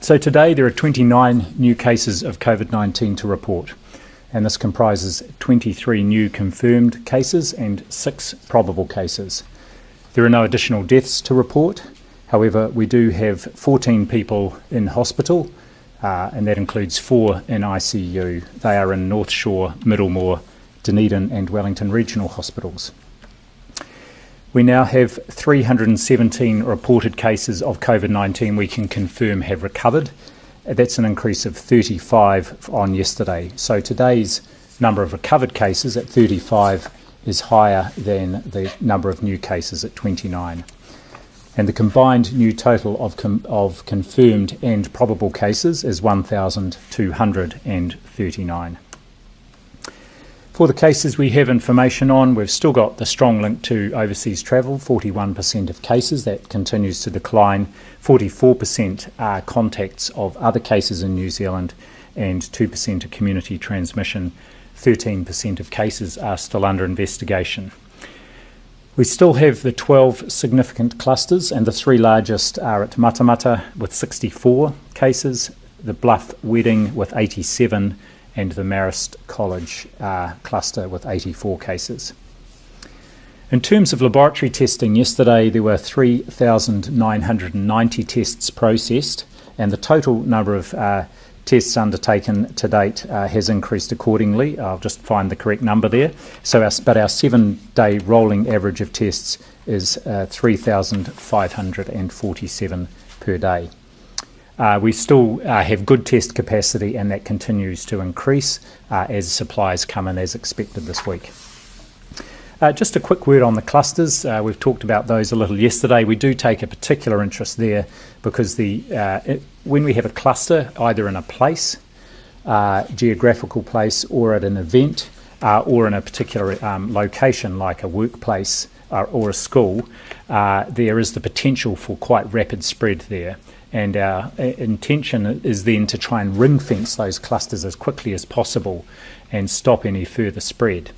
So today there are 29 new cases of COVID-19 to report, and this comprises 23 new confirmed cases and 6 probable cases. There are no additional deaths to report. However, we do have 14 people in hospital, and that includes 4 in ICU. They are in North Shore, Middlemore, Dunedin and Wellington regional hospitals. We now have 317 reported cases of COVID-19 we can confirm have recovered. That's an increase of 35 on yesterday. So today's number of recovered cases at 35 is higher than the number of new cases at 29. And the combined new total of confirmed and probable cases is 1,239. For the cases we have information on, we've still got the strong link to overseas travel, 41% of cases. That continues to decline. 44% are contacts of other cases in New Zealand and 2% are community transmission. 13% of cases are still under investigation. We still have the 12 significant clusters, and the 3 largest are at Matamata with 64 cases, the Bluff Wedding with 87, and the Marist College cluster with 84 cases. In terms of laboratory testing, yesterday there were 3,990 tests processed, and the total number of tests undertaken to date has increased accordingly. I'll just find the correct number there. So our 7-day rolling average of tests is 3,547 per day. We still have good test capacity, and that continues to increase as supplies come in as expected this week. Just a quick word on the clusters. We've talked about those a little yesterday. We do take a particular interest there because when we have a cluster, either in a place, geographical place, or at an event, or in a particular location like a workplace or a school, there is the potential for quite rapid spread there. And our intention is then to try and ring-fence those clusters as quickly as possible and stop any further spread.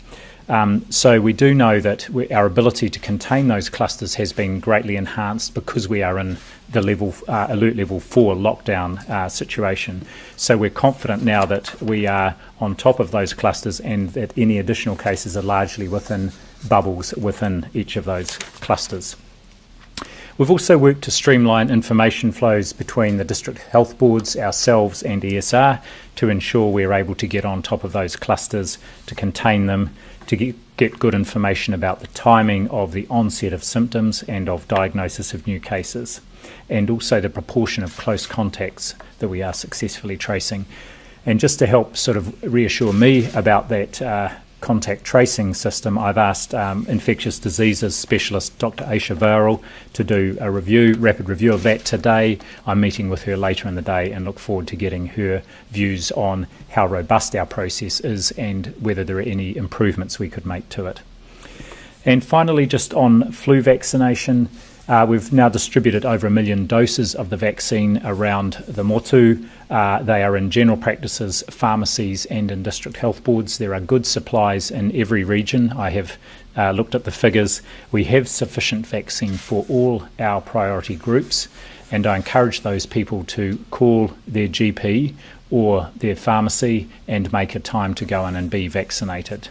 So we do know that our ability to contain those clusters has been greatly enhanced because we are in the alert level 4 lockdown situation. So we're confident now that we are on top of those clusters and that any additional cases are largely within bubbles within each of those clusters. We've also worked to streamline information flows between the district health boards, ourselves and ESR to ensure we're able to get on top of those clusters, to contain them, to get good information about the timing of the onset of symptoms and of diagnosis of new cases, and also the proportion of close contacts that we are successfully tracing. And just to help sort of reassure me about that contact tracing system, I've asked infectious diseases specialist Dr. Aisha Varel to do a rapid review of that today. I'm meeting with her later in the day and look forward to getting her views on how robust our process is and whether there are any improvements we could make to it. And finally, just on flu vaccination, we've now distributed over 1 million doses of the vaccine around the motu. They are in general practices, pharmacies and in district health boards. There are good supplies in every region. I have looked at the figures. We have sufficient vaccine for all our priority groups, and I encourage those people to call their GP or their pharmacy and make a time to go in and be vaccinated.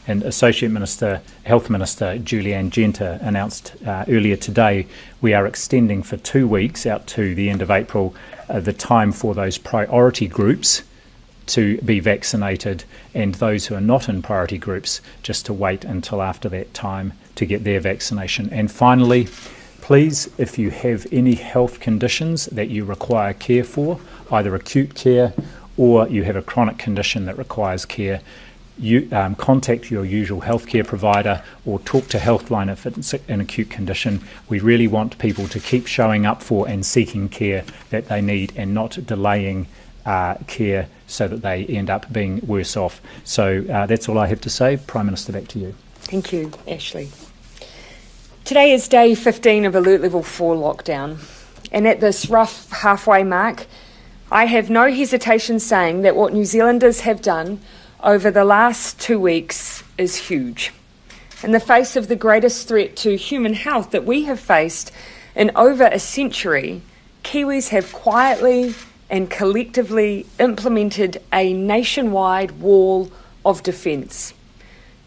And Associate Minister, Health Minister Julianne Genter announced earlier today we are extending for 2 weeks out to the end of April the time for those priority groups to be vaccinated, and those who are not in priority groups just to wait until after that time to get their vaccination. And finally, please, if you have any health conditions that you require care for, either acute care or you have a chronic condition that requires care, you contact your usual healthcare provider or talk to Healthline if it's an acute condition. We really want people to keep showing up for and seeking care that they need and not delaying care so that they end up being worse off. So that's all I have to say. Prime Minister, back to you. Thank you, Ashley. Today is day 15 of Alert Level 4 lockdown, and at this rough halfway mark, I have no hesitation saying that what New Zealanders have done over the last 2 weeks is huge. In the face of the greatest threat to human health that we have faced in over a century, Kiwis have quietly and collectively implemented a nationwide wall of defence.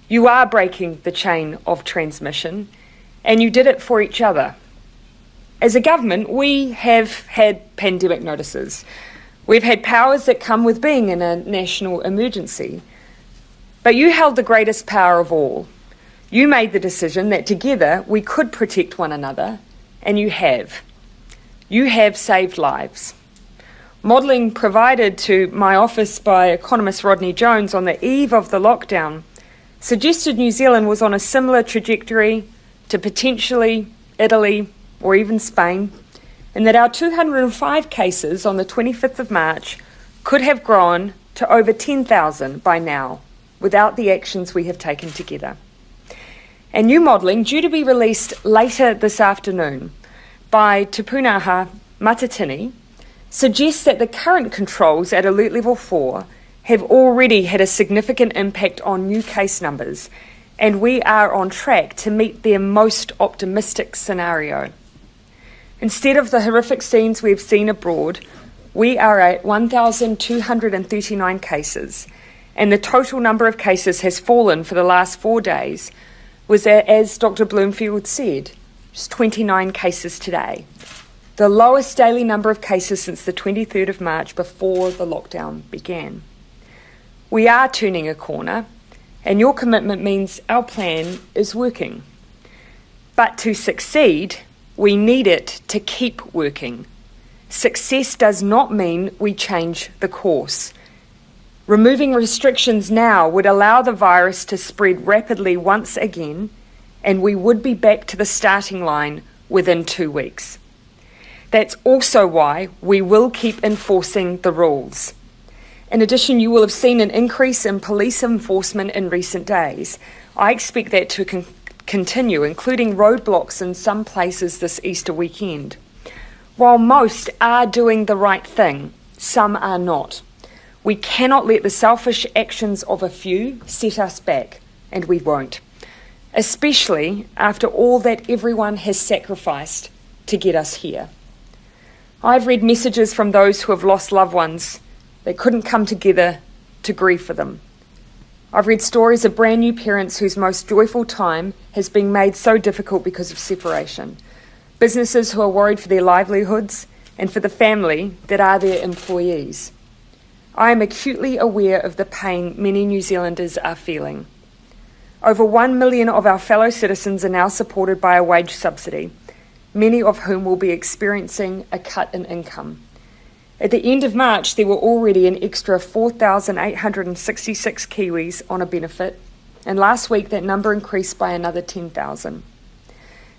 You are breaking the chain of transmission, and you did it for each other. As a government, we have had pandemic notices. We've had powers that come with being in a national emergency. But you held the greatest power of all. You made the decision that together we could protect one another, and you have. You have saved lives. Modelling provided to my office by economist Rodney Jones on the eve of the lockdown suggested New Zealand was on a similar trajectory to potentially Italy or even Spain, and that our 205 cases on the 25th of March could have grown to over 10,000 by now without the actions we have taken together. And new modelling, due to be released later this afternoon by Te Pūnaha Matatini, suggests that the current controls at Alert Level 4 have already had a significant impact on new case numbers, and we are on track to meet their most optimistic scenario. Instead of the horrific scenes we've seen abroad, we are at 1,239 cases, and the total number of cases has fallen for the last 4 days, was, as Dr. Bloomfield said, just 29 cases today. The lowest daily number of cases since the 23rd of March before the lockdown began. We are turning a corner, and your commitment means our plan is working. But to succeed, we need it to keep working. Success does not mean we change the course. Removing restrictions now would allow the virus to spread rapidly once again, and we would be back to the starting line within 2 weeks. That's also why we will keep enforcing the rules. In addition, you will have seen an increase in police enforcement in recent days. I expect that to continue, including roadblocks in some places this Easter weekend. While most are doing the right thing, some are not. We cannot let the selfish actions of a few set us back, and we won't, especially after all that everyone has sacrificed to get us here. I've read messages from those who have lost loved ones that couldn't come together to grieve for them. I've read stories of brand new parents whose most joyful time has been made so difficult because of separation. Businesses who are worried for their livelihoods and for the family that are their employees. I am acutely aware of the pain many New Zealanders are feeling. Over 1 million of our fellow citizens are now supported by a wage subsidy, many of whom will be experiencing a cut in income. At the end of March, there were already an extra 4,866 Kiwis on a benefit, and last week that number increased by another 10,000.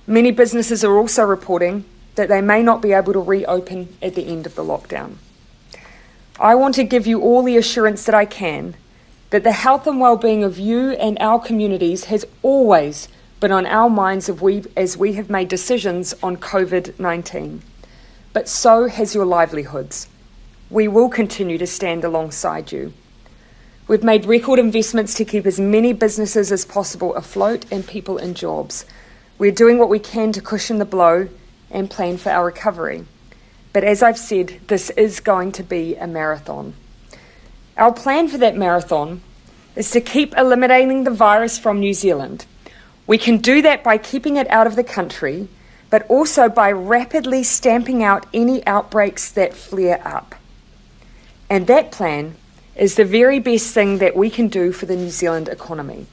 Many businesses are also reporting that they may not be able to reopen at the end of the lockdown. I want to give you all the assurance that I can that the health and well-being of you and our communities has always been on our minds as we have made decisions on COVID-19. But so has your livelihoods. We will continue to stand alongside you. We've made record investments to keep as many businesses as possible afloat and people in jobs. We're doing what we can to cushion the blow and plan for our recovery. But as I've said, this is going to be a marathon. Our plan for that marathon is to keep eliminating the virus from New Zealand. We can do that by keeping it out of the country, but also by rapidly stamping out any outbreaks that flare up. And that plan is the very best thing that we can do for the New Zealand economy.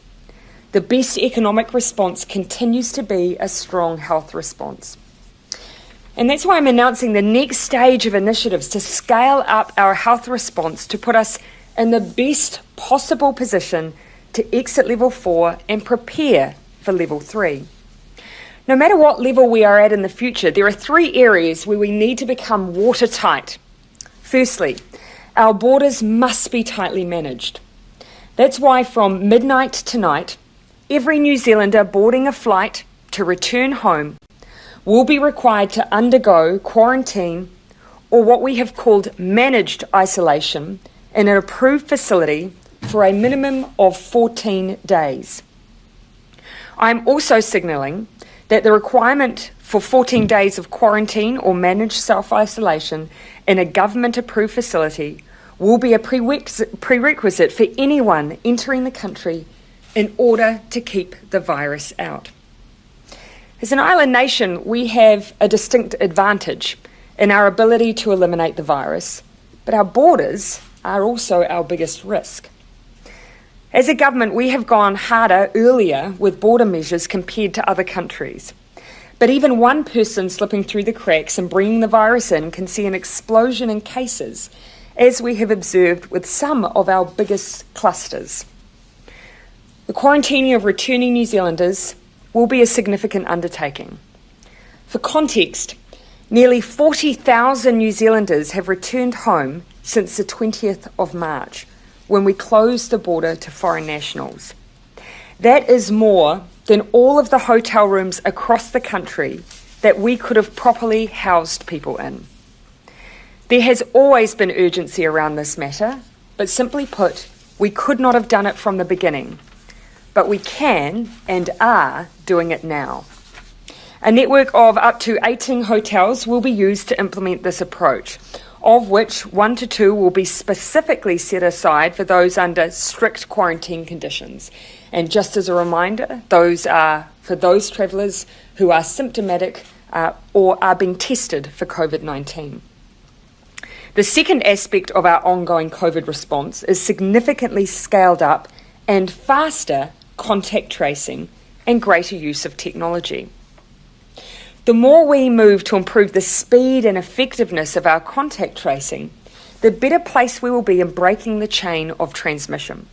The best economic response continues to be a strong health response. And that's why I'm announcing the next stage of initiatives to scale up our health response to put us in the best possible position to exit level 4 and prepare for level 3. No matter what level we are at in the future, there are 3 areas where we need to become watertight. Firstly, our borders must be tightly managed. That's why from midnight tonight, every New Zealander boarding a flight to return home will be required to undergo quarantine or what we have called managed isolation in an approved facility for a minimum of 14 days. I'm also signalling that the requirement for 14 days of quarantine or managed self-isolation in a government-approved facility will be a prerequisite for anyone entering the country in order to keep the virus out. As an island nation, we have a distinct advantage in our ability to eliminate the virus, but our borders are also our biggest risk. As a government, we have gone harder earlier with border measures compared to other countries. But even one person slipping through the cracks and bringing the virus in can see an explosion in cases, as we have observed with some of our biggest clusters. The quarantining of returning New Zealanders will be a significant undertaking. For context, nearly 40,000 New Zealanders have returned home since the 20th of March, when we closed the border to foreign nationals. That is more than all of the hotel rooms across the country that we could have properly housed people in. There has always been urgency around this matter, but simply put, we could not have done it from the beginning. But we can and are doing it now. A network of up to 18 hotels will be used to implement this approach, of which 1 to 2 will be specifically set aside for those under strict quarantine conditions. And just as a reminder, those are for those travellers who are symptomatic or are being tested for Covid-19. The second aspect of our ongoing COVID response is significantly scaled up and faster contact tracing and greater use of technology. The more we move to improve the speed and effectiveness of our contact tracing, the better place we will be in breaking the chain of transmission.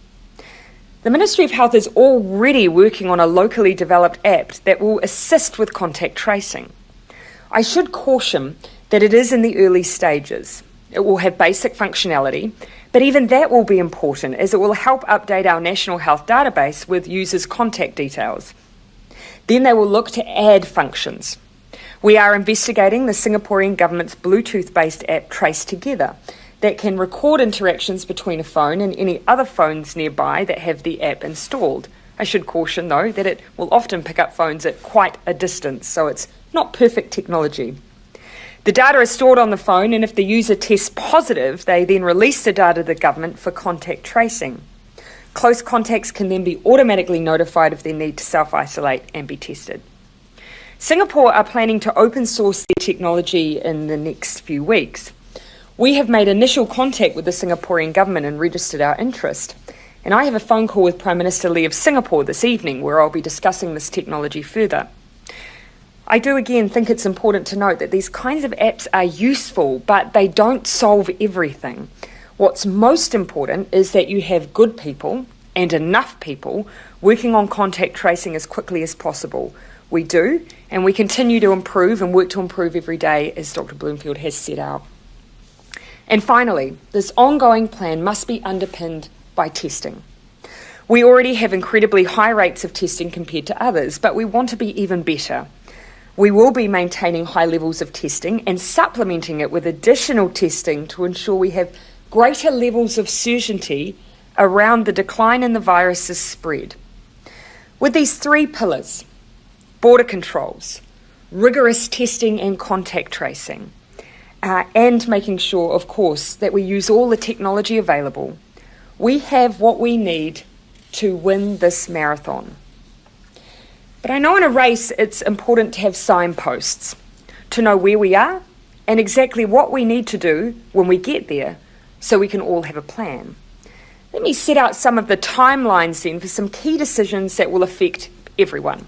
The Ministry of Health is already working on a locally developed app that will assist with contact tracing. I should caution that it is in the early stages. It will have basic functionality, but even that will be important as it will help update our national health database with users' contact details. Then they will look to add functions. We are investigating the Singaporean government's Bluetooth-based app Trace Together that can record interactions between a phone and any other phones nearby that have the app installed. I should caution, though, that it will often pick up phones at quite a distance, so it's not perfect technology. The data is stored on the phone, and if the user tests positive, they then release the data to the government for contact tracing. Close contacts can then be automatically notified if they need to self-isolate and be tested. Singapore are planning to open source their technology in the next few weeks. We have made initial contact with the Singaporean government and registered our interest. And I have a phone call with Prime Minister Lee of Singapore this evening where I'll be discussing this technology further. I do again think it's important to note that these kinds of apps are useful, but they don't solve everything. What's most important is that you have good people and enough people working on contact tracing as quickly as possible. We do, and we continue to improve and work to improve every day, as Dr. Bloomfield has set out. And finally, this ongoing plan must be underpinned by testing. We already have incredibly high rates of testing compared to others, but we want to be even better. We will be maintaining high levels of testing and supplementing it with additional testing to ensure we have greater levels of certainty around the decline in the virus's spread. With these three pillars, border controls, rigorous testing and contact tracing, and making sure, of course, that we use all the technology available, we have what we need to win this marathon. But I know in a race it's important to have signposts, to know where we are and exactly what we need to do when we get there so we can all have a plan. Let me set out some of the timelines then for some key decisions that will affect everyone.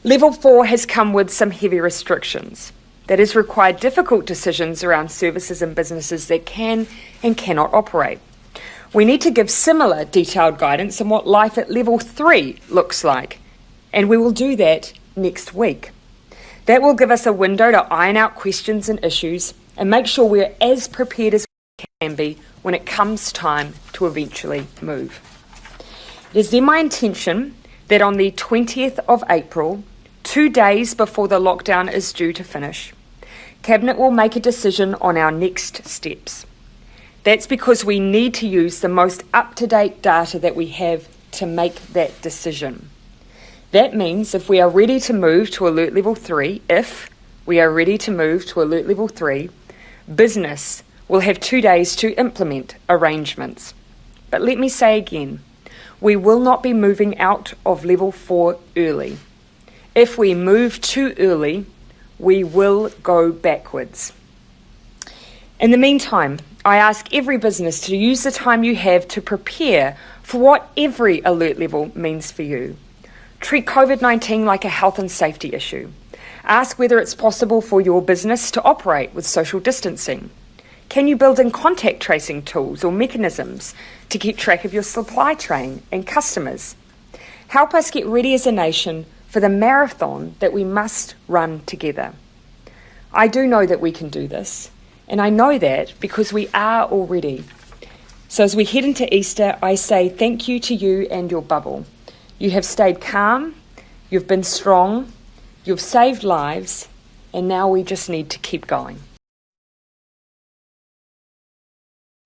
Level 4 has come with some heavy restrictions. That has required difficult decisions around services and businesses that can and cannot operate. We need to give similar detailed guidance on what life at Level 3 looks like, and we will do that next week. That will give us a window to iron out questions and issues and make sure we're as prepared as we can be when it comes time to eventually move. It is then my intention that on the 20th of April, 2 days before the lockdown is due to finish, Cabinet will make a decision on our next steps. That's because we need to use the most up-to-date data that we have to make that decision. That means if we are ready to move to alert level 3, business will have 2 days to implement arrangements. But let me say again, we will not be moving out of level 4 early. If we move too early, we will go backwards. In the meantime, I ask every business to use the time you have to prepare for what every alert level means for you. Treat COVID-19 like a health and safety issue. Ask whether it's possible for your business to operate with social distancing. Can you build in contact tracing tools or mechanisms to keep track of your supply chain and customers? Help us get ready as a nation for the marathon that we must run together. I do know that we can do this, and I know that because we are already. So as we head into Easter, I say thank you to you and your bubble. You have stayed calm, you've been strong, you've saved lives, and now we just need to keep going.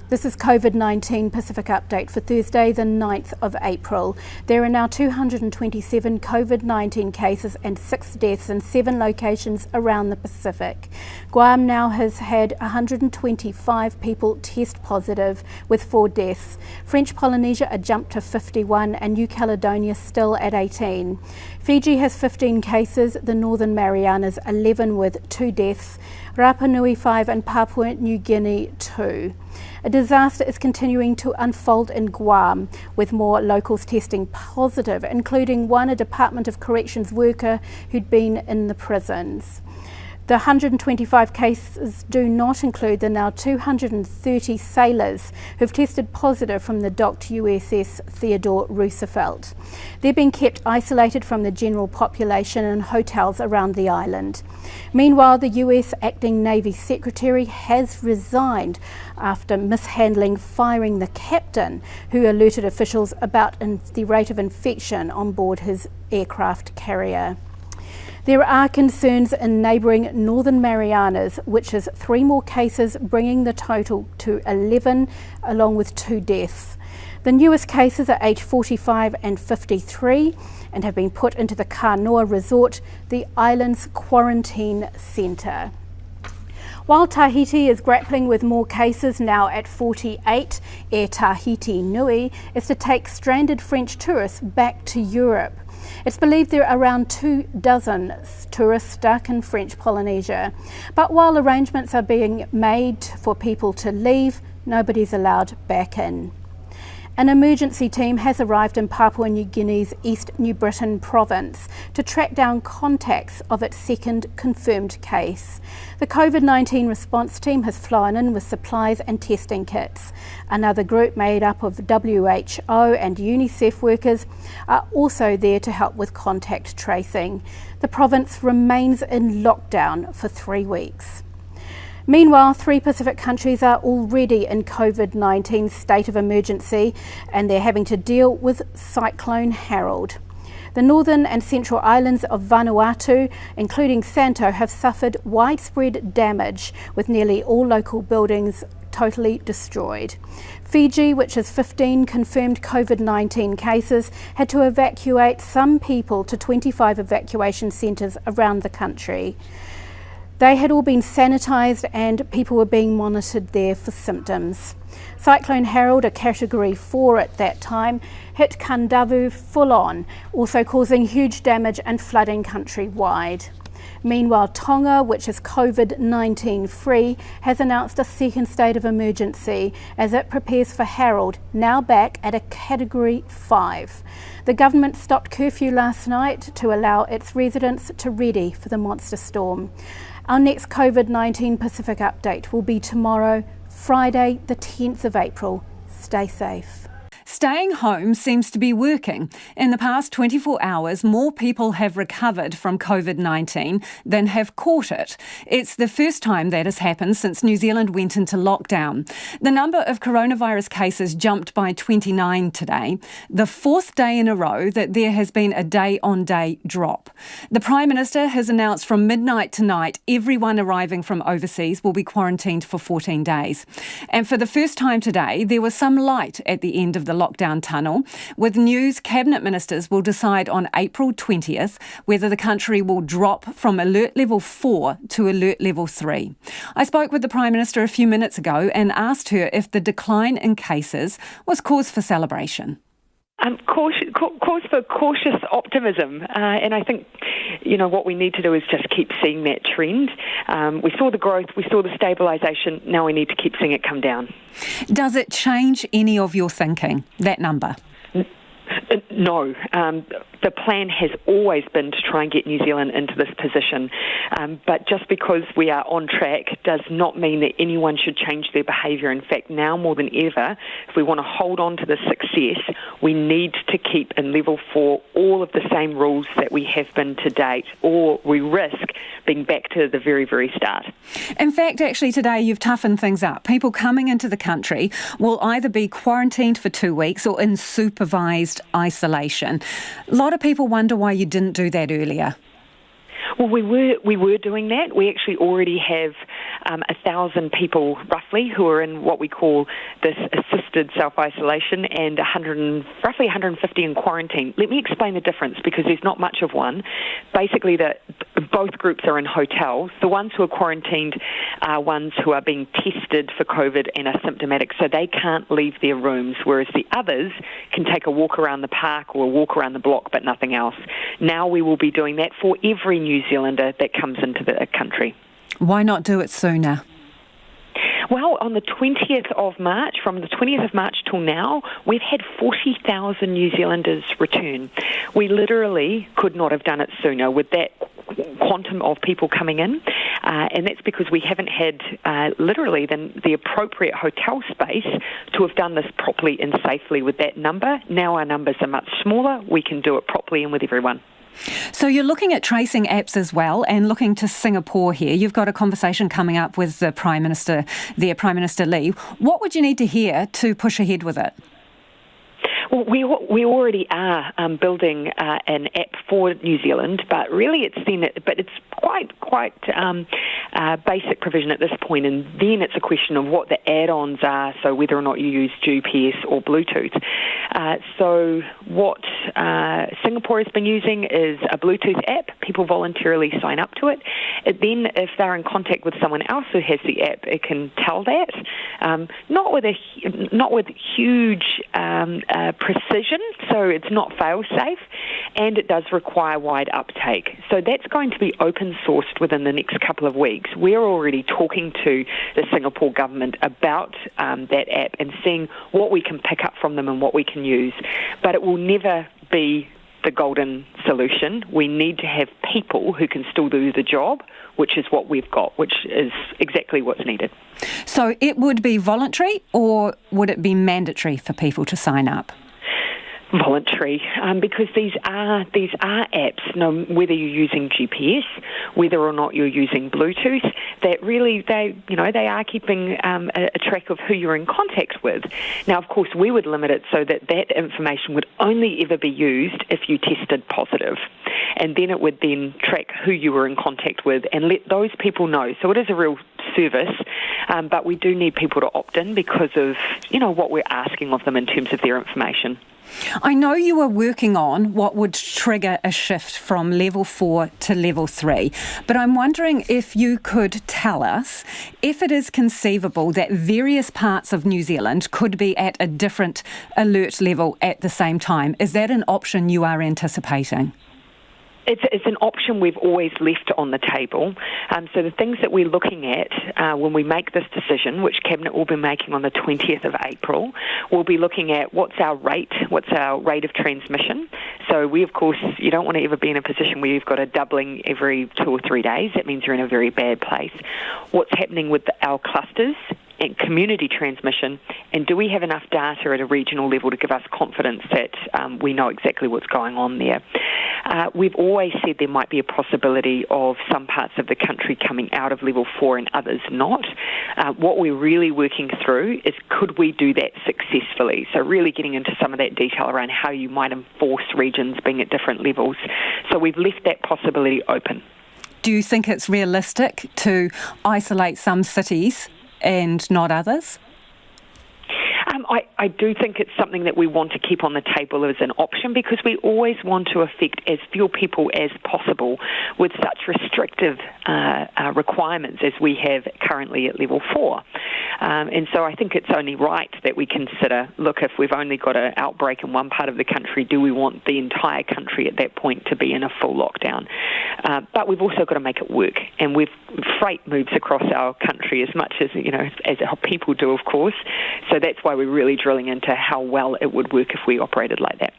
This is COVID-19 Pacific Update for Thursday, the 9th of April. There are now 227 COVID-19 cases and 6 deaths in 7 locations around the Pacific. Guam now has had 125 people test positive, with 4 deaths. French Polynesia a jump to 51 and New Caledonia still at 18. Fiji has 15 cases, the Northern Marianas 11 with 2 deaths, Rapa Nui 5 and Papua New Guinea 2. A disaster is continuing to unfold in Guam, with more locals testing positive, including a Department of Corrections worker who'd been in the prisons. The 125 cases do not include the now 230 sailors who've tested positive from the docked USS Theodore Roosevelt. They're being kept isolated from the general population in hotels around the island. Meanwhile, the US Acting Navy Secretary has resigned after mishandling firing the captain, who alerted officials about the rate of infection on board his aircraft carrier. There are concerns in neighbouring Northern Marianas, which has 3 more cases, bringing the total to 11, along with 2 deaths. The newest cases are aged 45 and 53 and have been put into the Kanoa Resort, the island's quarantine centre. While Tahiti is grappling with more cases, now at 48, Air Tahiti Nui is to take stranded French tourists back to Europe. It's believed there are around 24 tourists stuck in French Polynesia. But while arrangements are being made for people to leave, nobody's allowed back in. An emergency team has arrived in Papua New Guinea's East New Britain province to track down contacts of its second confirmed case. The COVID-19 response team has flown in with supplies and testing kits. Another group made up of WHO and UNICEF workers are also there to help with contact tracing. The province remains in lockdown for 3 weeks. Meanwhile, 3 Pacific countries are already in COVID-19 state of emergency, and they're having to deal with Cyclone Harold. The northern and central islands of Vanuatu, including Santo, have suffered widespread damage, with nearly all local buildings totally destroyed. Fiji, which has 15 confirmed COVID-19 cases, had to evacuate some people to 25 evacuation centres around the country. They had all been sanitised and people were being monitored there for symptoms. Cyclone Harold, a Category 4 at that time, hit Kandavu full on, also causing huge damage and flooding countrywide. Meanwhile, Tonga, which is COVID-19 free, has announced a second state of emergency as it prepares for Harold, now back at a Category 5. The government stopped curfew last night to allow its residents to ready for the monster storm. Our next COVID-19 Pacific update will be tomorrow, Friday the 10th of April. Stay safe. Staying home seems to be working. In the past 24 hours, more people have recovered from COVID-19 than have caught it. It's the first time that has happened since New Zealand went into lockdown. The number of coronavirus cases jumped by 29 today, the 4th day in a row that there has been a day-on-day drop. The Prime Minister has announced from midnight tonight everyone arriving from overseas will be quarantined for 14 days. And for the first time today, there was some light at the end of the lockdown tunnel. With news, Cabinet ministers will decide on April 20th whether the country will drop from alert level 4 to alert level 3. I spoke with the Prime Minister a few minutes ago and asked her if the decline in cases was cause for celebration. Cause for cautious optimism, and I think, what we need to do is just keep seeing that trend. We saw the growth, we saw the stabilisation, now we need to keep seeing it come down. Does it change any of your thinking, that number? No. The plan has always been to try and get New Zealand into this position. But just because we are on track does not mean that anyone should change their behaviour. In fact, now more than ever, if we want to hold on to the success, we need to keep in level 4 all of the same rules that we have been to date, or we risk being back to the very, very start. In fact, actually today you've toughened things up. People coming into the country will either be quarantined for 2 weeks or in supervised isolation. A lot of people wonder why you didn't do that earlier. Well, we were doing that. We actually already have 1,000 people, roughly, who are in what we call this assisted self-isolation and roughly 150 in quarantine. Let me explain the difference, because there's not much of one. Basically, both groups are in hotels. The ones who are quarantined are ones who are being tested for COVID and are symptomatic, so they can't leave their rooms, whereas the others can take a walk around the park or a walk around the block, but nothing else. Now we will be doing that for every New Zealander that comes into the country. Why not do it sooner? Well, on the 20th of March, from the 20th of March till now, we've had 40,000 New Zealanders return. We literally could not have done it sooner with that quantum of people coming in, and that's because we haven't had literally the appropriate hotel space to have done this properly and safely with that number. Now our numbers are much smaller. We can do it properly and with everyone. So you're looking at tracing apps as well and looking to Singapore here. You've got a conversation coming up with the Prime Minister there, Prime Minister Lee. What would you need to hear to push ahead with it? Well, we already are building an app for New Zealand, but really it's quite basic provision at this point, and then it's a question of what the add-ons are, so whether or not you use GPS or Bluetooth. So what Singapore has been using is a Bluetooth app. People voluntarily sign up to it. Then if they're in contact with someone else who has the app, it can tell that. Not with huge precision, so it's not fail-safe, and it does require wide uptake. So that's going to be open-sourced within the next couple of weeks. We're already talking to the Singapore government about that app and seeing what we can pick up from them and what we can use. But it will never be the golden solution. We need to have people who can still do the job, which is what we've got, which is exactly what's needed. So it would be voluntary, or would it be mandatory for people to sign up? Voluntary, because these are apps. Whether you're using GPS, whether or not you're using Bluetooth, that really they are keeping a track of who you're in contact with. Now, of course, we would limit it so that information would only ever be used if you tested positive, and then it would then track who you were in contact with and let those people know. So it is a real service, but we do need people to opt in because of what we're asking of them in terms of their information. I know you were working on what would trigger a shift from level 4 to level 3, but I'm wondering if you could tell us if it is conceivable that various parts of New Zealand could be at a different alert level at the same time. Is that an option you are anticipating? It's an option we've always left on the table. So the things that we're looking at when we make this decision, which Cabinet will be making on the 20th of April, we'll be looking at what's our rate of transmission. So we, of course, you don't want to ever be in a position where you've got a doubling every 2 or 3 days. That means you're in a very bad place. What's happening with our clusters and community transmission, and do we have enough data at a regional level to give us confidence that we know exactly what's going on there? We've always said there might be a possibility of some parts of the country coming out of level 4 and others not. What we're really working through is could we do that successfully? So really getting into some of that detail around how you might enforce regions being at different levels. So we've left that possibility open. Do you think it's realistic to isolate some cities and not others? I do think it's something that we want to keep on the table as an option, because we always want to affect as few people as possible with such restrictive requirements as we have currently at level 4. And so I think it's only right that we consider, look, if we've only got an outbreak in one part of the country, do we want the entire country at that point to be in a full lockdown? But we've also got to make it work, and freight moves across our country as much as, as our people do, of course. So that's why we're really drilling into how well it would work if we operated like that.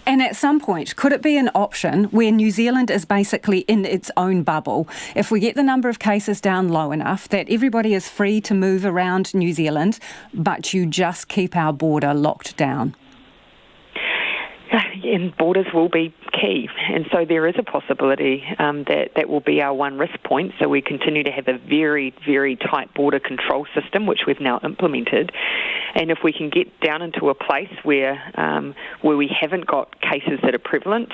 And at some point, could it be an option where New Zealand is basically in its own bubble? If we get the number of cases down low enough that everybody is free to move around New Zealand, but you just keep our border locked down? And borders will be key, and so there is a possibility that will be our one risk point. So we continue to have a very, very tight border control system, which we've now implemented. And if we can get down into a place where we haven't got cases that are prevalent,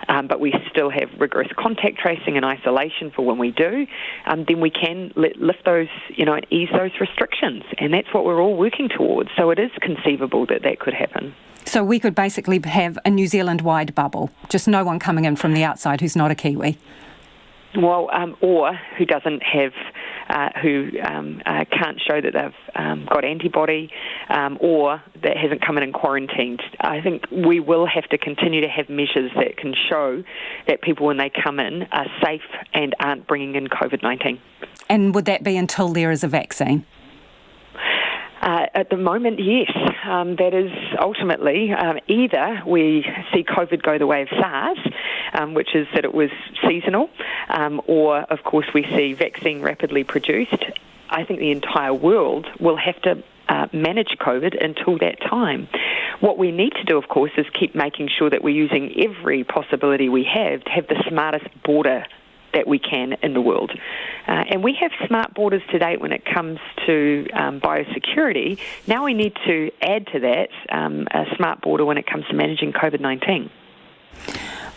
but we still have rigorous contact tracing and isolation for when we do, then we can lift those, and ease those restrictions. And that's what we're all working towards. So it is conceivable that could happen. So we could basically have a New Zealand-wide bubble, just no one coming in from the outside who's not a Kiwi. Well, or who doesn't have, who can't show that they've got antibody, or that hasn't come in and quarantined. I think we will have to continue to have measures that can show that people, when they come in, are safe and aren't bringing in COVID-19. And would that be until there is a vaccine? At the moment, yes. That is ultimately either we see COVID go the way of SARS, which is that it was seasonal, or, of course, we see vaccine rapidly produced. I think the entire world will have to manage COVID until that time. What we need to do, of course, is keep making sure that we're using every possibility we have to have the smartest border that we can in the world. And we have smart borders to date when it comes to biosecurity. Now we need to add to that a smart border when it comes to managing COVID-19.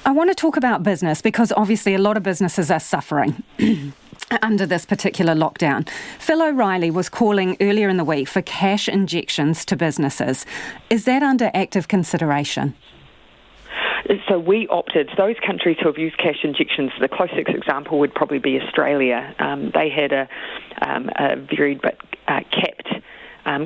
I want to talk about business, because obviously a lot of businesses are suffering under this particular lockdown. Phil O'Reilly was calling earlier in the week for cash injections to businesses. Is that under active consideration? So we opted, those countries who have used cash injections, the closest example would probably be Australia. They had a very but capped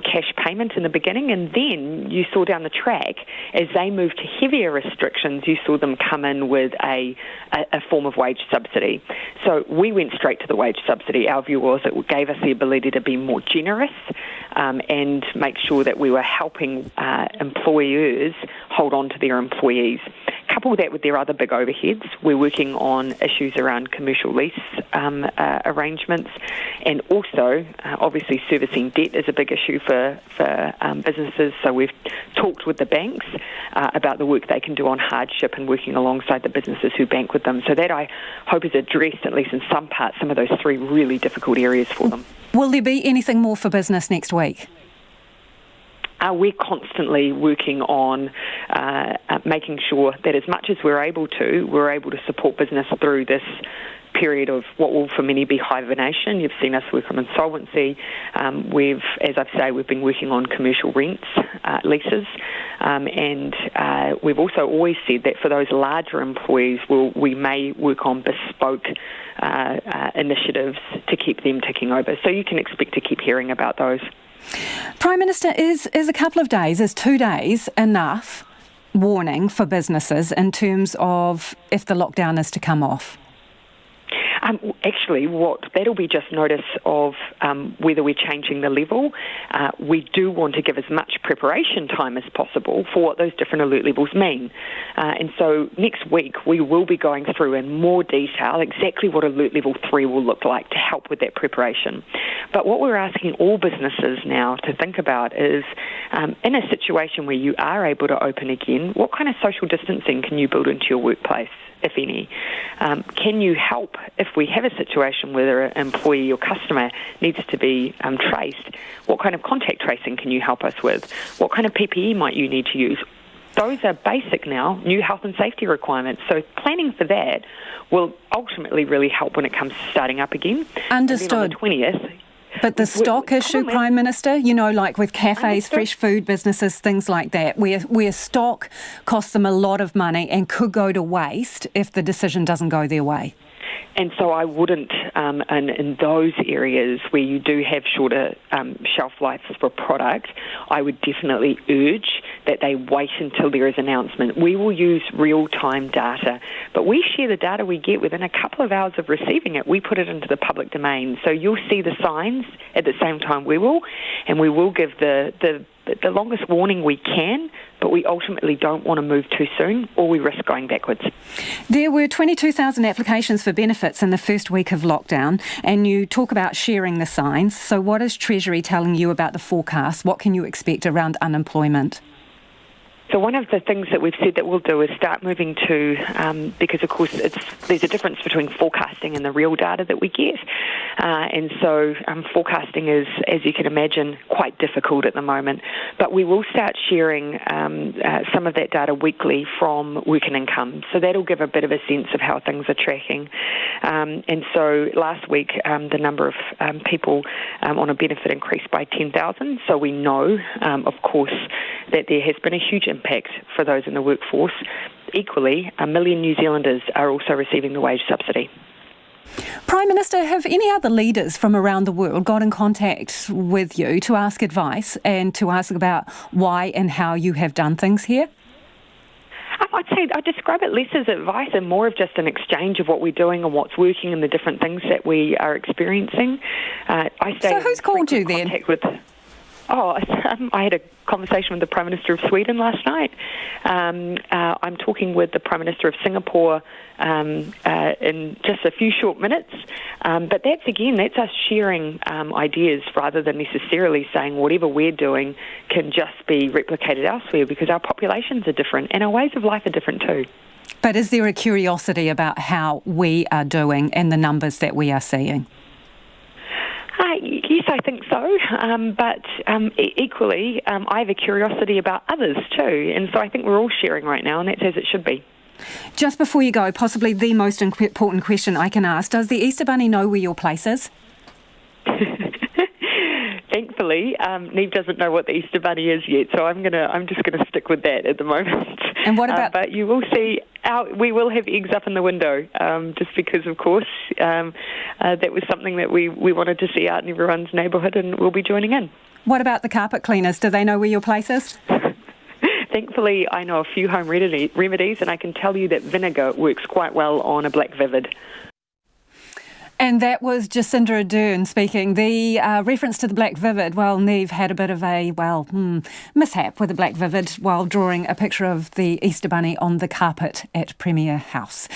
cash payment in the beginning, and then you saw down the track, as they moved to heavier restrictions, you saw them come in with a form of wage subsidy. So we went straight to the wage subsidy. Our view was it gave us the ability to be more generous and make sure that we were helping employers hold on to their employees. Couple that with their other big overheads. We're working on issues around commercial lease arrangements, and also, obviously, servicing debt is a big issue for businesses. So we've talked with the banks about the work they can do on hardship and working alongside the businesses who bank with them. So that, I hope, is addressed, at least in some parts, some of those three really difficult areas for them. Will there be anything more for business next week? We're constantly working on making sure that as much as we're able to support business through this period of what will for many be hibernation. You've seen us work on insolvency. As I've said, we've been working on commercial rents, leases, and we've also always said that for those larger employees, we may work on bespoke initiatives to keep them ticking over. So you can expect to keep hearing about those. Prime Minister, is a couple of days, is 2 days enough warning for businesses in terms of if the lockdown is to come off? Actually, that'll be just notice of whether we're changing the level. We do want to give as much preparation time as possible for what those different alert levels mean. And so next week, we will be going through in more detail exactly what alert level 3 will look like to help with that preparation. But what we're asking all businesses now to think about is, in a situation where you are able to open again, what kind of social distancing can you build into your workplace, if any? Can you help if we have a situation where an employee or customer needs to be traced? What kind of contact tracing can you help us with? What kind of PPE might you need to use? Those are basic now, new health and safety requirements. So planning for that will ultimately really help when it comes to starting up again. Understood. And then on the 20th, But the stock issue, Prime Minister, like with cafes, fresh food businesses, things like that, where stock costs them a lot of money and could go to waste if the decision doesn't go their way. And so I wouldn't, in those areas where you do have shorter shelf lives for product, I would definitely urge that they wait until there is announcement. We will use real-time data, but we share the data we get within a couple of hours of receiving it. We put it into the public domain. So you'll see the signs at the same time we will, and we will give the longest warning we can, but we ultimately don't want to move too soon or we risk going backwards. There were 22,000 applications for benefits in the first week of lockdown, and you talk about sharing the signs. So what is Treasury telling you about the forecast? What can you expect around unemployment? So one of the things that we've said that we'll do is start moving to, because of course there's a difference between forecasting and the real data that we get. And so forecasting is, as you can imagine, quite difficult at the moment. But we will start sharing some of that data weekly from work and income. So that'll give a bit of a sense of how things are tracking. And so last week, the number of people on a benefit increased by 10,000. So we know, of course, that there has been a huge impact for those in the workforce. Equally, 1 million New Zealanders are also receiving the wage subsidy. Prime Minister, have any other leaders from around the world got in contact with you to ask advice and to ask about why and how you have done things here? I'd say I describe it less as advice and more of just an exchange of what we're doing and what's working and the different things that we are experiencing. So who's called you then? I had a conversation with the Prime Minister of Sweden last night. I'm talking with the Prime Minister of Singapore in just a few short minutes. But that's us sharing ideas rather than necessarily saying whatever we're doing can just be replicated elsewhere, because our populations are different and our ways of life are different too. But is there a curiosity about how we are doing and the numbers that we are seeing? Yes, I think so. But equally, I have a curiosity about others too. And so I think we're all sharing right now, and that's as it should be. Just before you go, possibly the most important question I can ask, does the Easter Bunny know where your place is? Thankfully, Neve doesn't know what the Easter Bunny is yet, so I'm just gonna stick with that at the moment. And what about? But you will see, we will have eggs up in the window, just because, of course, that was something that we wanted to see out in everyone's neighbourhood, and we'll be joining in. What about the carpet cleaners? Do they know where your place is? Thankfully, I know a few home remedies, and I can tell you that vinegar works quite well on a black vivid. And that was Jacinda Ardern speaking. The reference to the black vivid, well, Neve had a bit of a, mishap with the black vivid while drawing a picture of the Easter Bunny on the carpet at Premier House.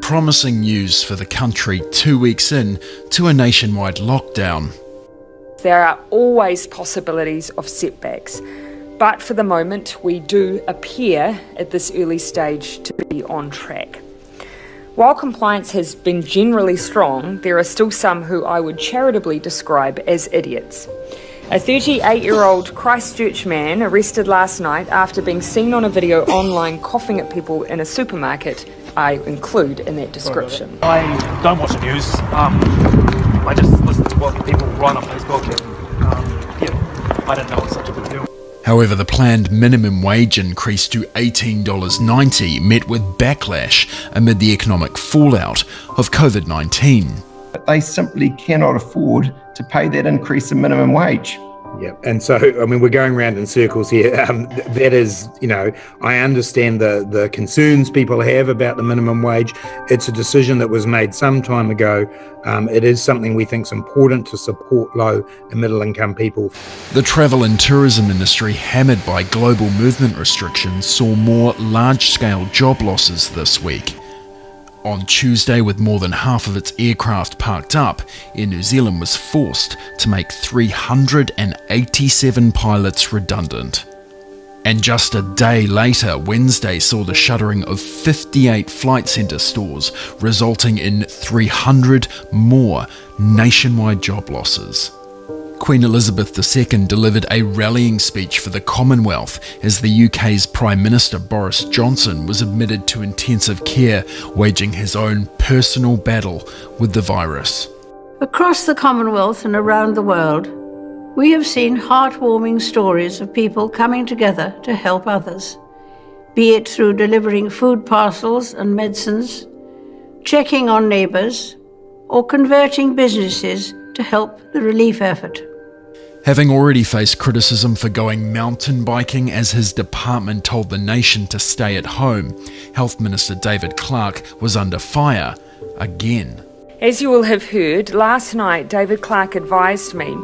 Promising news for the country 2 weeks in to a nationwide lockdown. There are always possibilities of setbacks, but for the moment we do appear at this early stage to be on track. While compliance has been generally strong, there are still some who I would charitably describe as idiots. A 38-year-old Christchurch man arrested last night after being seen on a video online coughing at people in a supermarket, I include in that description. I don't watch the news. I just listen to what people write on Facebook, and I didn't know it was such a big deal. However, the planned minimum wage increase to $18.90 met with backlash amid the economic fallout of COVID-19. They simply cannot afford to pay that increase in minimum wage. Yeah, and so, we're going round in circles here. That is, I understand the concerns people have about the minimum wage. It's a decision that was made some time ago. It is something we think is important to support low and middle income people. The travel and tourism industry, hammered by global movement restrictions, saw more large-scale job losses this week. On Tuesday, with more than half of its aircraft parked up, Air New Zealand was forced to make 387 pilots redundant. And just a day later, Wednesday saw the shuttering of 58 Flight Centre stores, resulting in 300 more nationwide job losses. Queen Elizabeth II delivered a rallying speech for the Commonwealth as the UK's Prime Minister Boris Johnson was admitted to intensive care, waging his own personal battle with the virus. Across the Commonwealth and around the world, we have seen heartwarming stories of people coming together to help others, be it through delivering food parcels and medicines, checking on neighbours, or converting businesses to help the relief effort. Having already faced criticism for going mountain biking as his department told the nation to stay at home, Health Minister David Clark was under fire again. As you will have heard, last night David Clark advised me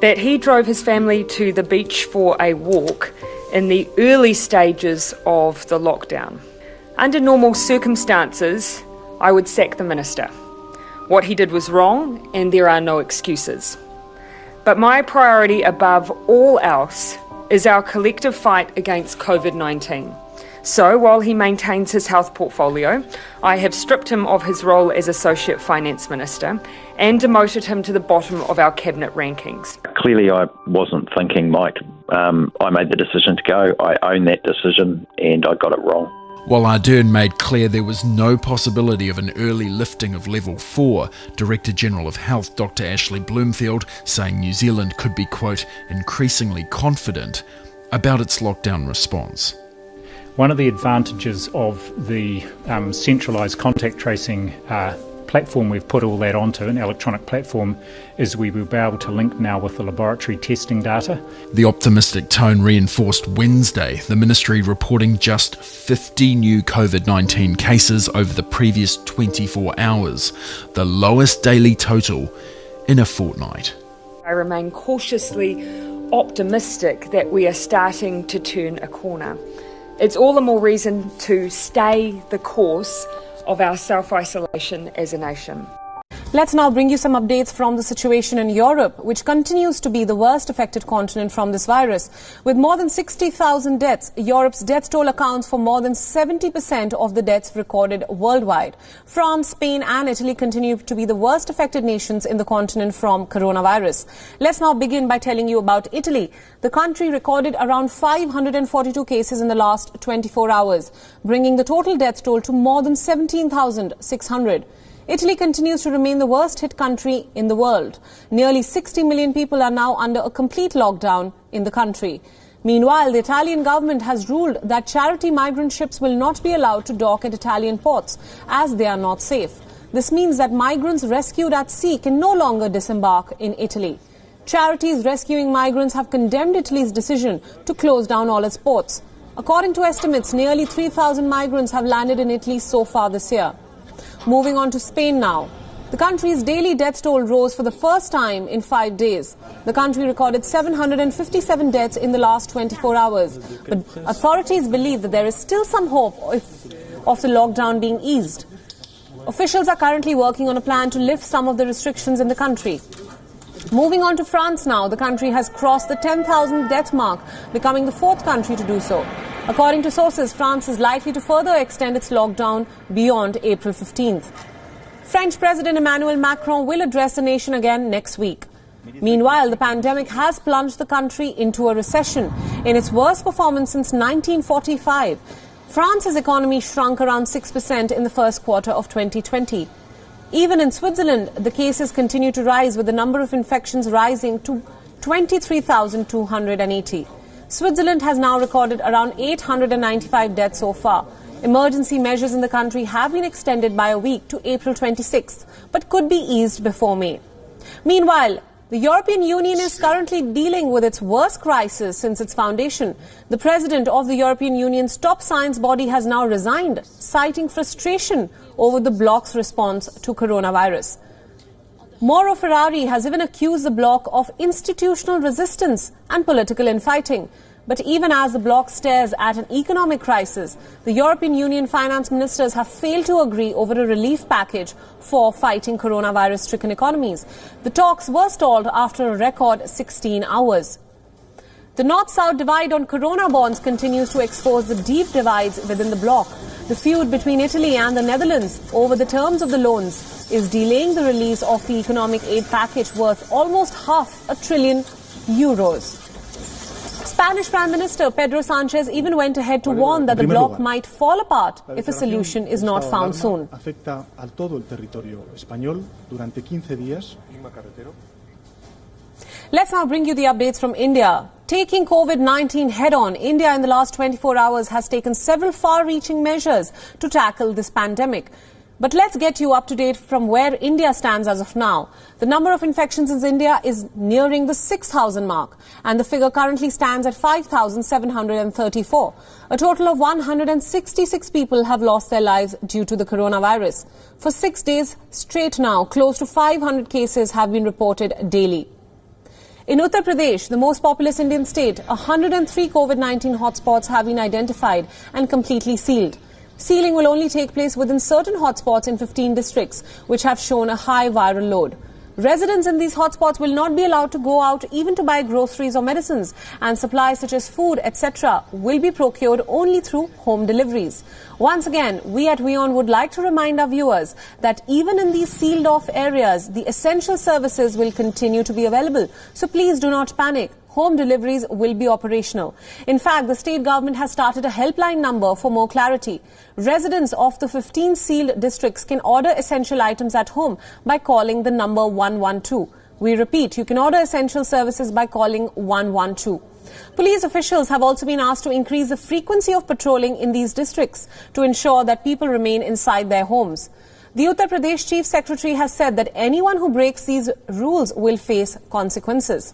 that he drove his family to the beach for a walk in the early stages of the lockdown. Under normal circumstances, I would sack the minister. What he did was wrong, and there are no excuses. But my priority above all else is our collective fight against COVID-19. So while he maintains his health portfolio, I have stripped him of his role as Associate Finance Minister and demoted him to the bottom of our cabinet rankings. Clearly I wasn't thinking, Mike. I made the decision to go. I own that decision and I got it wrong. While Ardern made clear there was no possibility of an early lifting of Level 4, Director General of Health Dr Ashley Bloomfield saying New Zealand could be, quote, increasingly confident about its lockdown response. One of the advantages of the centralised contact tracing platform we've put all that onto, an electronic platform, is we will be able to link now with the laboratory testing data. The optimistic tone reinforced Wednesday, the ministry reporting just 50 new COVID-19 cases over the previous 24 hours, the lowest daily total in a fortnight. I remain cautiously optimistic that we are starting to turn a corner. It's all the more reason to stay the course of our self-isolation as a nation. Let's now bring you some updates from the situation in Europe, which continues to be the worst affected continent from this virus. With more than 60,000 deaths, Europe's death toll accounts for more than 70% of the deaths recorded worldwide. France, Spain and Italy continue to be the worst affected nations in the continent from coronavirus. Let's now begin by telling you about Italy. The country recorded around 542 cases in the last 24 hours, bringing the total death toll to more than 17,600. Italy continues to remain the worst-hit country in the world. Nearly 60 million people are now under a complete lockdown in the country. Meanwhile, the Italian government has ruled that charity migrant ships will not be allowed to dock at Italian ports as they are not safe. This means that migrants rescued at sea can no longer disembark in Italy. Charities rescuing migrants have condemned Italy's decision to close down all its ports. According to estimates, nearly 3,000 migrants have landed in Italy so far this year. Moving on to Spain now. The country's daily death toll rose for the first time in 5 days. The country recorded 757 deaths in the last 24 hours. But authorities believe that there is still some hope of the lockdown being eased. Officials are currently working on a plan to lift some of the restrictions in the country. Moving on to France now, the country has crossed the 10,000 death mark, becoming the fourth country to do so. According to sources, France is likely to further extend its lockdown beyond April 15th. French President Emmanuel Macron will address the nation again next week. Meanwhile, the pandemic has plunged the country into a recession. In its worst performance since 1945, France's economy shrunk around 6% in the first quarter of 2020. Even in Switzerland, the cases continue to rise, with the number of infections rising to 23,280. Switzerland has now recorded around 895 deaths so far. Emergency measures in the country have been extended by a week to April 26th, but could be eased before May. Meanwhile, the European Union is currently dealing with its worst crisis since its foundation. The president of the European Union's top science body has now resigned, citing frustration over the bloc's response to coronavirus. Mauro Ferrari has even accused the bloc of institutional resistance and political infighting. But even as the bloc stares at an economic crisis, the European Union finance ministers have failed to agree over a relief package for fighting coronavirus-stricken economies. The talks were stalled after a record 16 hours. The North-South divide on corona bonds continues to expose the deep divides within the bloc. The feud between Italy and the Netherlands over the terms of the loans is delaying the release of the economic aid package worth almost €500 billion. Spanish Prime Minister Pedro Sánchez even went ahead to warn that the bloc might fall apart if a solution is not found soon. Afecta a todo el territorio español durante 15 días. Let's now bring you the updates from India. Taking COVID-19 head-on, India in the last 24 hours has taken several far-reaching measures to tackle this pandemic. But let's get you up to date from where India stands as of now. The number of infections in India is nearing the 6,000 mark, and the figure currently stands at 5,734. A total of 166 people have lost their lives due to the coronavirus. For 6 days straight now, close to 500 cases have been reported daily. In Uttar Pradesh, the most populous Indian state, 103 COVID-19 hotspots have been identified and completely sealed. Sealing will only take place within certain hotspots in 15 districts, which have shown a high viral load. Residents in these hotspots will not be allowed to go out even to buy groceries or medicines, and supplies such as food, etc. will be procured only through home deliveries. Once again, we at WION would like to remind our viewers that even in these sealed off areas, the essential services will continue to be available. So please do not panic. Home deliveries will be operational. In fact, the state government has started a helpline number for more clarity. Residents of the 15 sealed districts can order essential items at home by calling the number 112. We repeat, you can order essential services by calling 112. Police officials have also been asked to increase the frequency of patrolling in these districts to ensure that people remain inside their homes. The Uttar Pradesh Chief Secretary has said that anyone who breaks these rules will face consequences.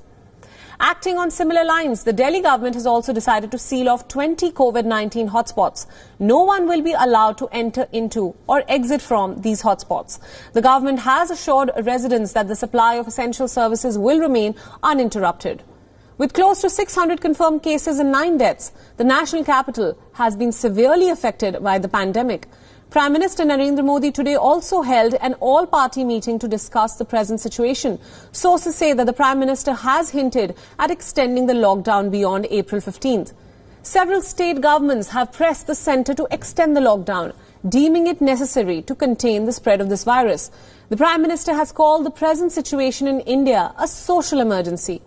Acting on similar lines, the Delhi government has also decided to seal off 20 COVID-19 hotspots. No one will be allowed to enter into or exit from these hotspots. The government has assured residents that the supply of essential services will remain uninterrupted. With close to 600 confirmed cases and 9 deaths, the national capital has been severely affected by the pandemic. Prime Minister Narendra Modi today also held an all-party meeting to discuss the present situation. Sources say that the Prime Minister has hinted at extending the lockdown beyond April 15th. Several state governments have pressed the centre to extend the lockdown, deeming it necessary to contain the spread of this virus. The Prime Minister has called the present situation in India a social emergency.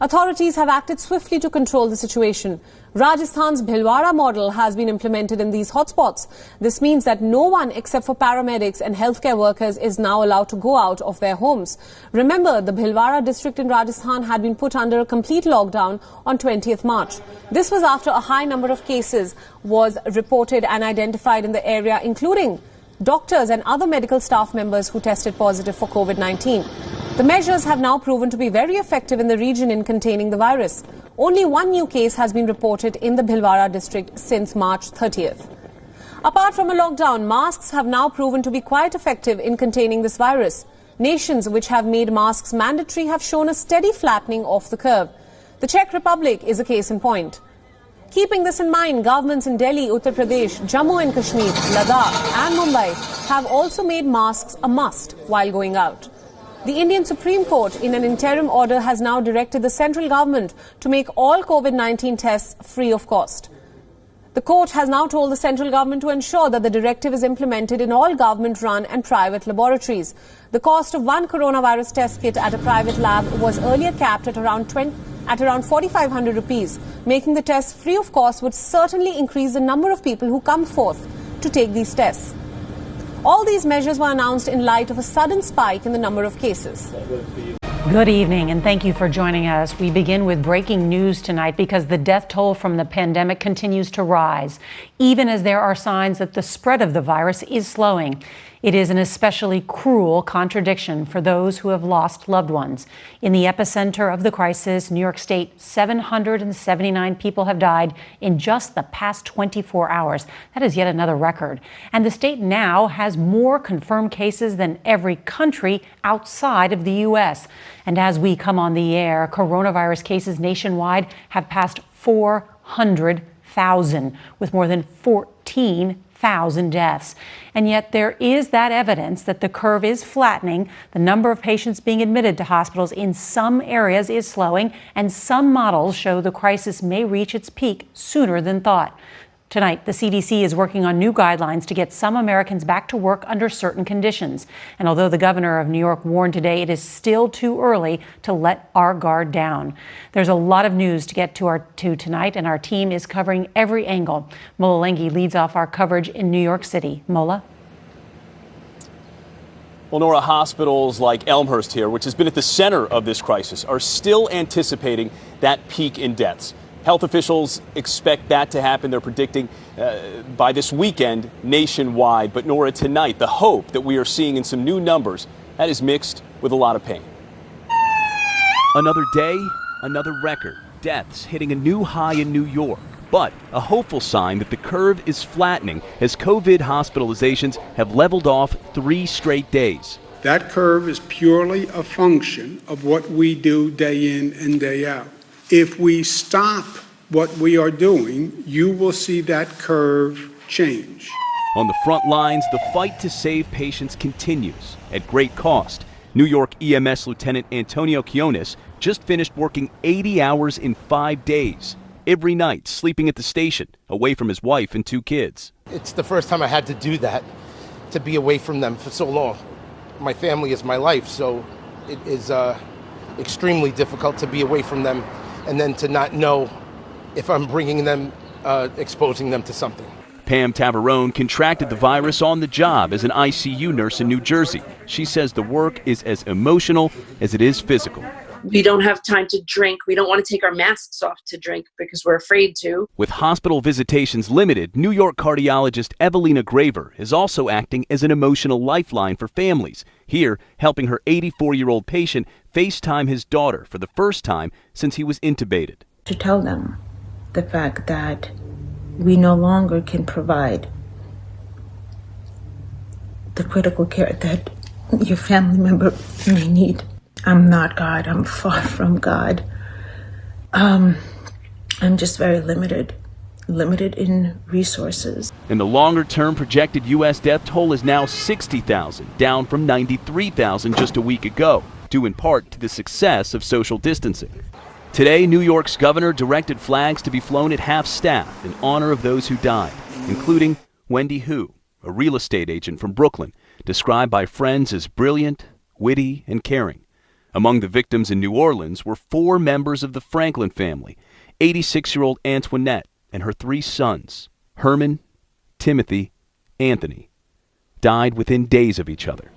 Authorities have acted swiftly to control the situation. Rajasthan's Bhilwara model has been implemented in these hotspots. This means that no one except for paramedics and healthcare workers is now allowed to go out of their homes. Remember, the Bhilwara district in Rajasthan had been put under a complete lockdown on 20th March. This was after a high number of cases was reported and identified in the area, including doctors and other medical staff members who tested positive for COVID-19. The measures have now proven to be very effective in the region in containing the virus. Only one new case has been reported in the Bhilwara district since March 30th. Apart from a lockdown, masks have now proven to be quite effective in containing this virus. Nations which have made masks mandatory have shown a steady flattening of the curve. The Czech Republic is a case in point. Keeping this in mind, governments in Delhi, Uttar Pradesh, Jammu and Kashmir, Ladakh and Mumbai have also made masks a must while going out. The Indian Supreme Court, in an interim order, has now directed the central government to make all COVID-19 tests free of cost. The court has now told the central government to ensure that the directive is implemented in all government-run and private laboratories. The cost of one coronavirus test kit at a private lab was earlier capped at around 4,500 rupees. Making the test free of cost would certainly increase the number of people who come forth to take these tests. All these measures were announced in light of a sudden spike in the number of cases. Good evening, and thank you for joining us. We begin with breaking news tonight because the death toll from the pandemic continues to rise, even as there are signs that the spread of the virus is slowing. It is an especially cruel contradiction for those who have lost loved ones. In the epicenter of the crisis, New York State, 779 people have died in just the past 24 hours. That is yet another record. And the state now has more confirmed cases than every country outside of the U.S. And as we come on the air, coronavirus cases nationwide have passed 400,000, with more than 14,000 deaths. And yet there is that evidence that the curve is flattening. The number of patients being admitted to hospitals in some areas is slowing, and some models show the crisis may reach its peak sooner than thought. Tonight, the CDC is working on new guidelines to get some Americans back to work under certain conditions. And although the governor of New York warned today, it is still too early to let our guard down. There's a lot of news to get to tonight, and our team is covering every angle. Mola Lenghi leads off our coverage in New York City. Mola? Well, Nora, hospitals like Elmhurst here, which has been at the center of this crisis, are still anticipating that peak in deaths. Health officials expect that to happen. They're predicting by this weekend nationwide. But Nora, tonight, the hope that we are seeing in some new numbers, that is mixed with a lot of pain. Another day, another record. Deaths hitting a new high in New York. But a hopeful sign that the curve is flattening as COVID hospitalizations have leveled off 3 straight days. That curve is purely a function of what we do day in and day out. If we stop what we are doing, you will see that curve change. On the front lines, the fight to save patients continues at great cost. New York EMS Lieutenant Antonio Quiones just finished working 80 hours in 5 days. Every night, sleeping at the station, away from his wife and 2 kids. It's the first time I had to do that, to be away from them for so long. My family is my life, so it is extremely difficult to be away from them and then to not know if I'm bringing them, exposing them to something. Pam Tavarone contracted the virus on the job as an ICU nurse in New Jersey. She says the work is as emotional as it is physical. We don't have time to drink. We don't want to take our masks off to drink because we're afraid to. With hospital visitations limited, New York cardiologist Evelina Graver is also acting as an emotional lifeline for families. Here, helping her 84-year-old patient FaceTime his daughter for the first time since he was intubated. To tell them the fact that we no longer can provide the critical care that your family member may need. I'm not God. I'm far from God. I'm just very limited in resources. And the longer-term projected U.S. death toll is now 60,000, down from 93,000 just a week ago, due in part to the success of social distancing. Today, New York's governor directed flags to be flown at half-staff in honor of those who died, including Wendy Hu, a real estate agent from Brooklyn, described by friends as brilliant, witty, and caring. Among the victims in New Orleans were 4 members of the Franklin family, 86-year-old Antoinette and her 3 sons, Herman, Timothy, Anthony, died within days of each other.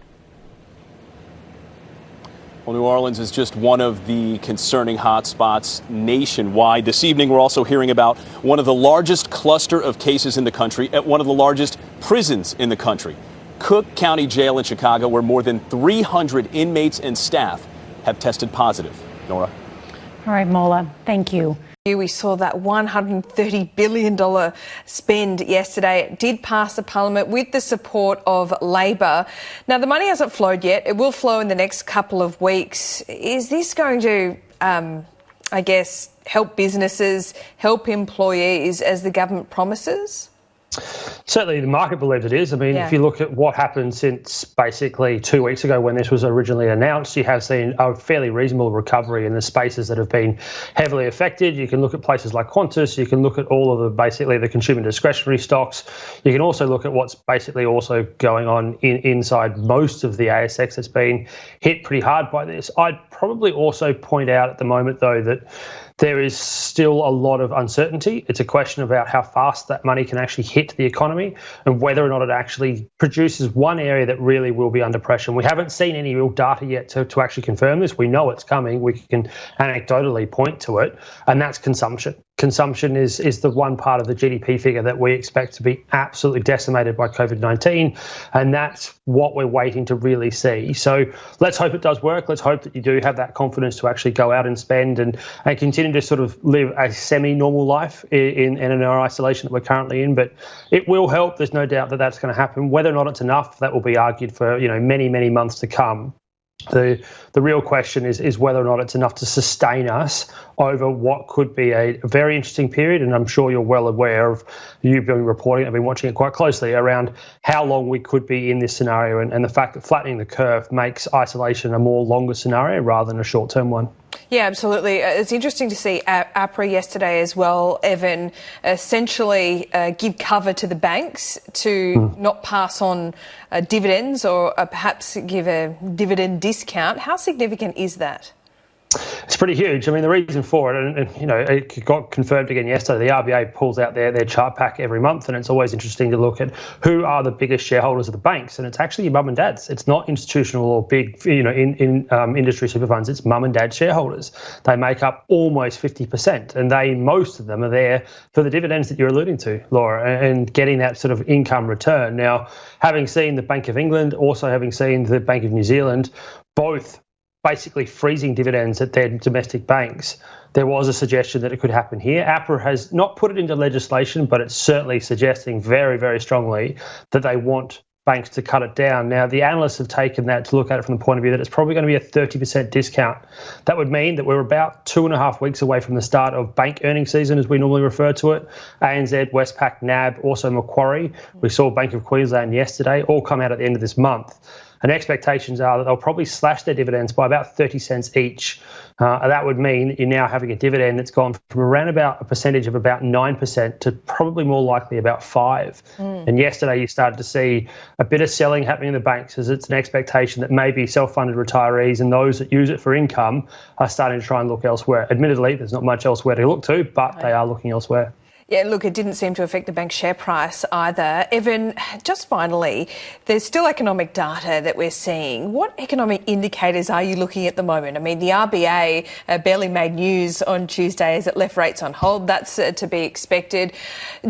Well, New Orleans is just one of the concerning hotspots nationwide. This evening, we're also hearing about one of the largest cluster of cases in the country at one of the largest prisons in the country, Cook County Jail in Chicago, where more than 300 inmates and staff have tested positive. Nora? All right, Mola, thank you. We saw that $130 billion spend yesterday. It did pass the parliament with the support of Labor. Now, the money hasn't flowed yet. It will flow in the next couple of weeks. Is this going to, help businesses, help employees as the government promises? Certainly the market believes it is. I mean, if you look at what happened since basically 2 weeks ago when this was originally announced, you have seen a fairly reasonable recovery in the spaces that have been heavily affected. You can look at places like Qantas, you can look at all of the consumer discretionary stocks. You can also look at what's basically also going on inside most of the ASX that's been hit pretty hard by this. I'd probably also point out at the moment, though, that there is still a lot of uncertainty. It's a question about how fast that money can actually hit the economy and whether or not it actually produces one area that really will be under pressure. And we haven't seen any real data yet to actually confirm this. We know it's coming. We can anecdotally point to it, and that's consumption. Consumption is the one part of the GDP figure that we expect to be absolutely decimated by COVID-19, and that's what we're waiting to really see. So let's hope it does work. Let's hope that you do have that confidence to actually go out and spend and continue to sort of live a semi-normal life in our isolation that we're currently in. But it will help. There's no doubt that that's going to happen. Whether or not it's enough, that will be argued for many, many months to come. The real question is whether or not it's enough to sustain us over what could be a very interesting period, and I'm sure you're well aware of, you've been reporting, I've been watching it quite closely, around how long we could be in this scenario, and the fact that flattening the curve makes isolation a more longer scenario rather than a short-term one. Yeah, absolutely. It's interesting to see APRA yesterday as well, Evan, essentially give cover to the banks to not pass on dividends or perhaps give a dividend discount. How significant is that? It's pretty huge. I mean, the reason for it, and it got confirmed again yesterday, the RBA pulls out their chart pack every month, and it's always interesting to look at who are the biggest shareholders of the banks, and it's actually your mum and dads. It's not institutional or big, in industry super funds. It's mum and dad shareholders. They make up almost 50%, and most of them are there for the dividends that you're alluding to, Laura, and getting that sort of income return. Now, having seen the Bank of England, also having seen the Bank of New Zealand, both basically freezing dividends at their domestic banks, there was a suggestion that it could happen here. APRA has not put it into legislation, but it's certainly suggesting very, very strongly that they want banks to cut it down. Now, the analysts have taken that to look at it from the point of view that it's probably going to be a 30% discount. That would mean that we're about 2.5 weeks away from the start of bank earnings season, as we normally refer to it. ANZ, Westpac, NAB, also Macquarie. We saw Bank of Queensland yesterday, all come out at the end of this month. And expectations are that they'll probably slash their dividends by about 30 cents each. And that would mean that you're now having a dividend that's gone from around about a percentage of about 9% to probably more likely about 5%. And yesterday you started to see a bit of selling happening in the banks, as it's an expectation that maybe self-funded retirees and those that use it for income are starting to try and look elsewhere. Admittedly, there's not much elsewhere to look to, but they are looking elsewhere. Yeah, look, it didn't seem to affect the bank's share price either. Evan, just finally, there's still economic data that we're seeing. What economic indicators are you looking at the moment? I mean, the RBA barely made news on Tuesday as it left rates on hold. That's to be expected.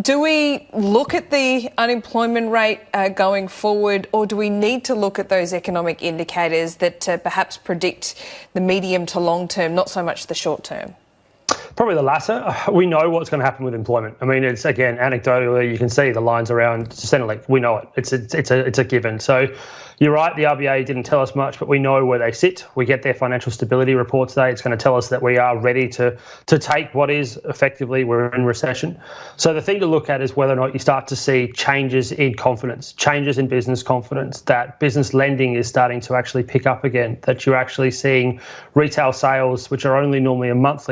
Do we look at the unemployment rate going forward, or do we need to look at those economic indicators that perhaps predict the medium to long term, not so much the short term? Probably the latter. We know what's going to happen with employment. I mean, it's, again, anecdotally, you can see the lines around Centrelink. We know it. It's a given. So you're right, the RBA didn't tell us much, but we know where they sit. We get their financial stability report today. It's going to tell us that we are ready to take what is effectively we're in recession. So the thing to look at is whether or not you start to see changes in confidence, changes in business confidence, that business lending is starting to actually pick up again, that you're actually seeing retail sales, which are only normally a month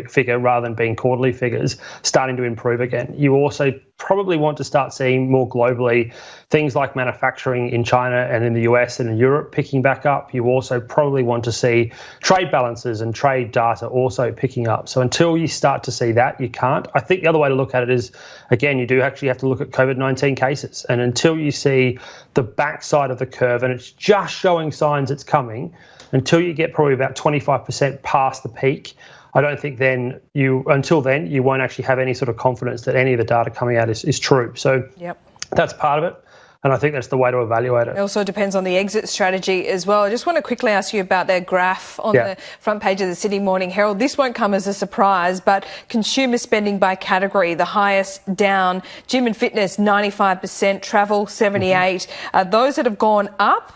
figure rather than being quarterly figures, starting to improve again. You also probably want to start seeing more globally things like manufacturing in China and in the US and in Europe picking back up. You also probably want to see trade balances and trade data also picking up. So until you start to see that, you can't. I think the other way to look at it is, again, you do actually have to look at COVID-19 cases. And until you see the backside of the curve and it's just showing signs it's coming, until you get probably about 25% past the peak, I don't think until then you won't actually have any sort of confidence that any of the data coming out is true. So that's part of it. And I think that's the way to evaluate it. It also depends on the exit strategy as well. I just want to quickly ask you about that graph on the front page of the Sydney Morning Herald. This won't come as a surprise, but consumer spending by category, the highest down. Gym and fitness, 95%, travel, 78%. Those that have gone up,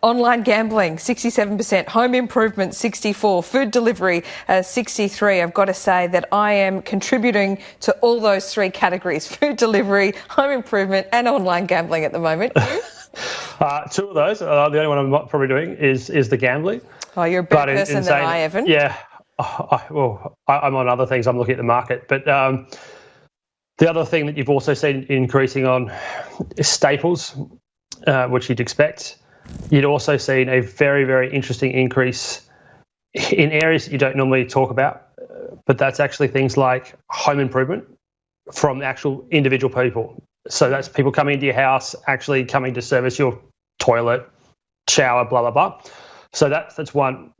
online gambling, 67%, home improvement, 64%, food delivery, 63%. I've got to say that I am contributing to all those three categories, food delivery, home improvement and online gambling at the moment. Two of those, the only one I'm not probably doing is the gambling. Oh, you're a better person than I, Evan. Yeah, I'm on other things. I'm looking at the market. But the other thing that you've also seen increasing on is staples, which you'd expect. You'd also seen a very, very interesting increase in areas that you don't normally talk about, but that's actually things like home improvement from actual individual people. So that's people coming into your house, actually coming to service your toilet, shower, blah, blah, blah. So that's one.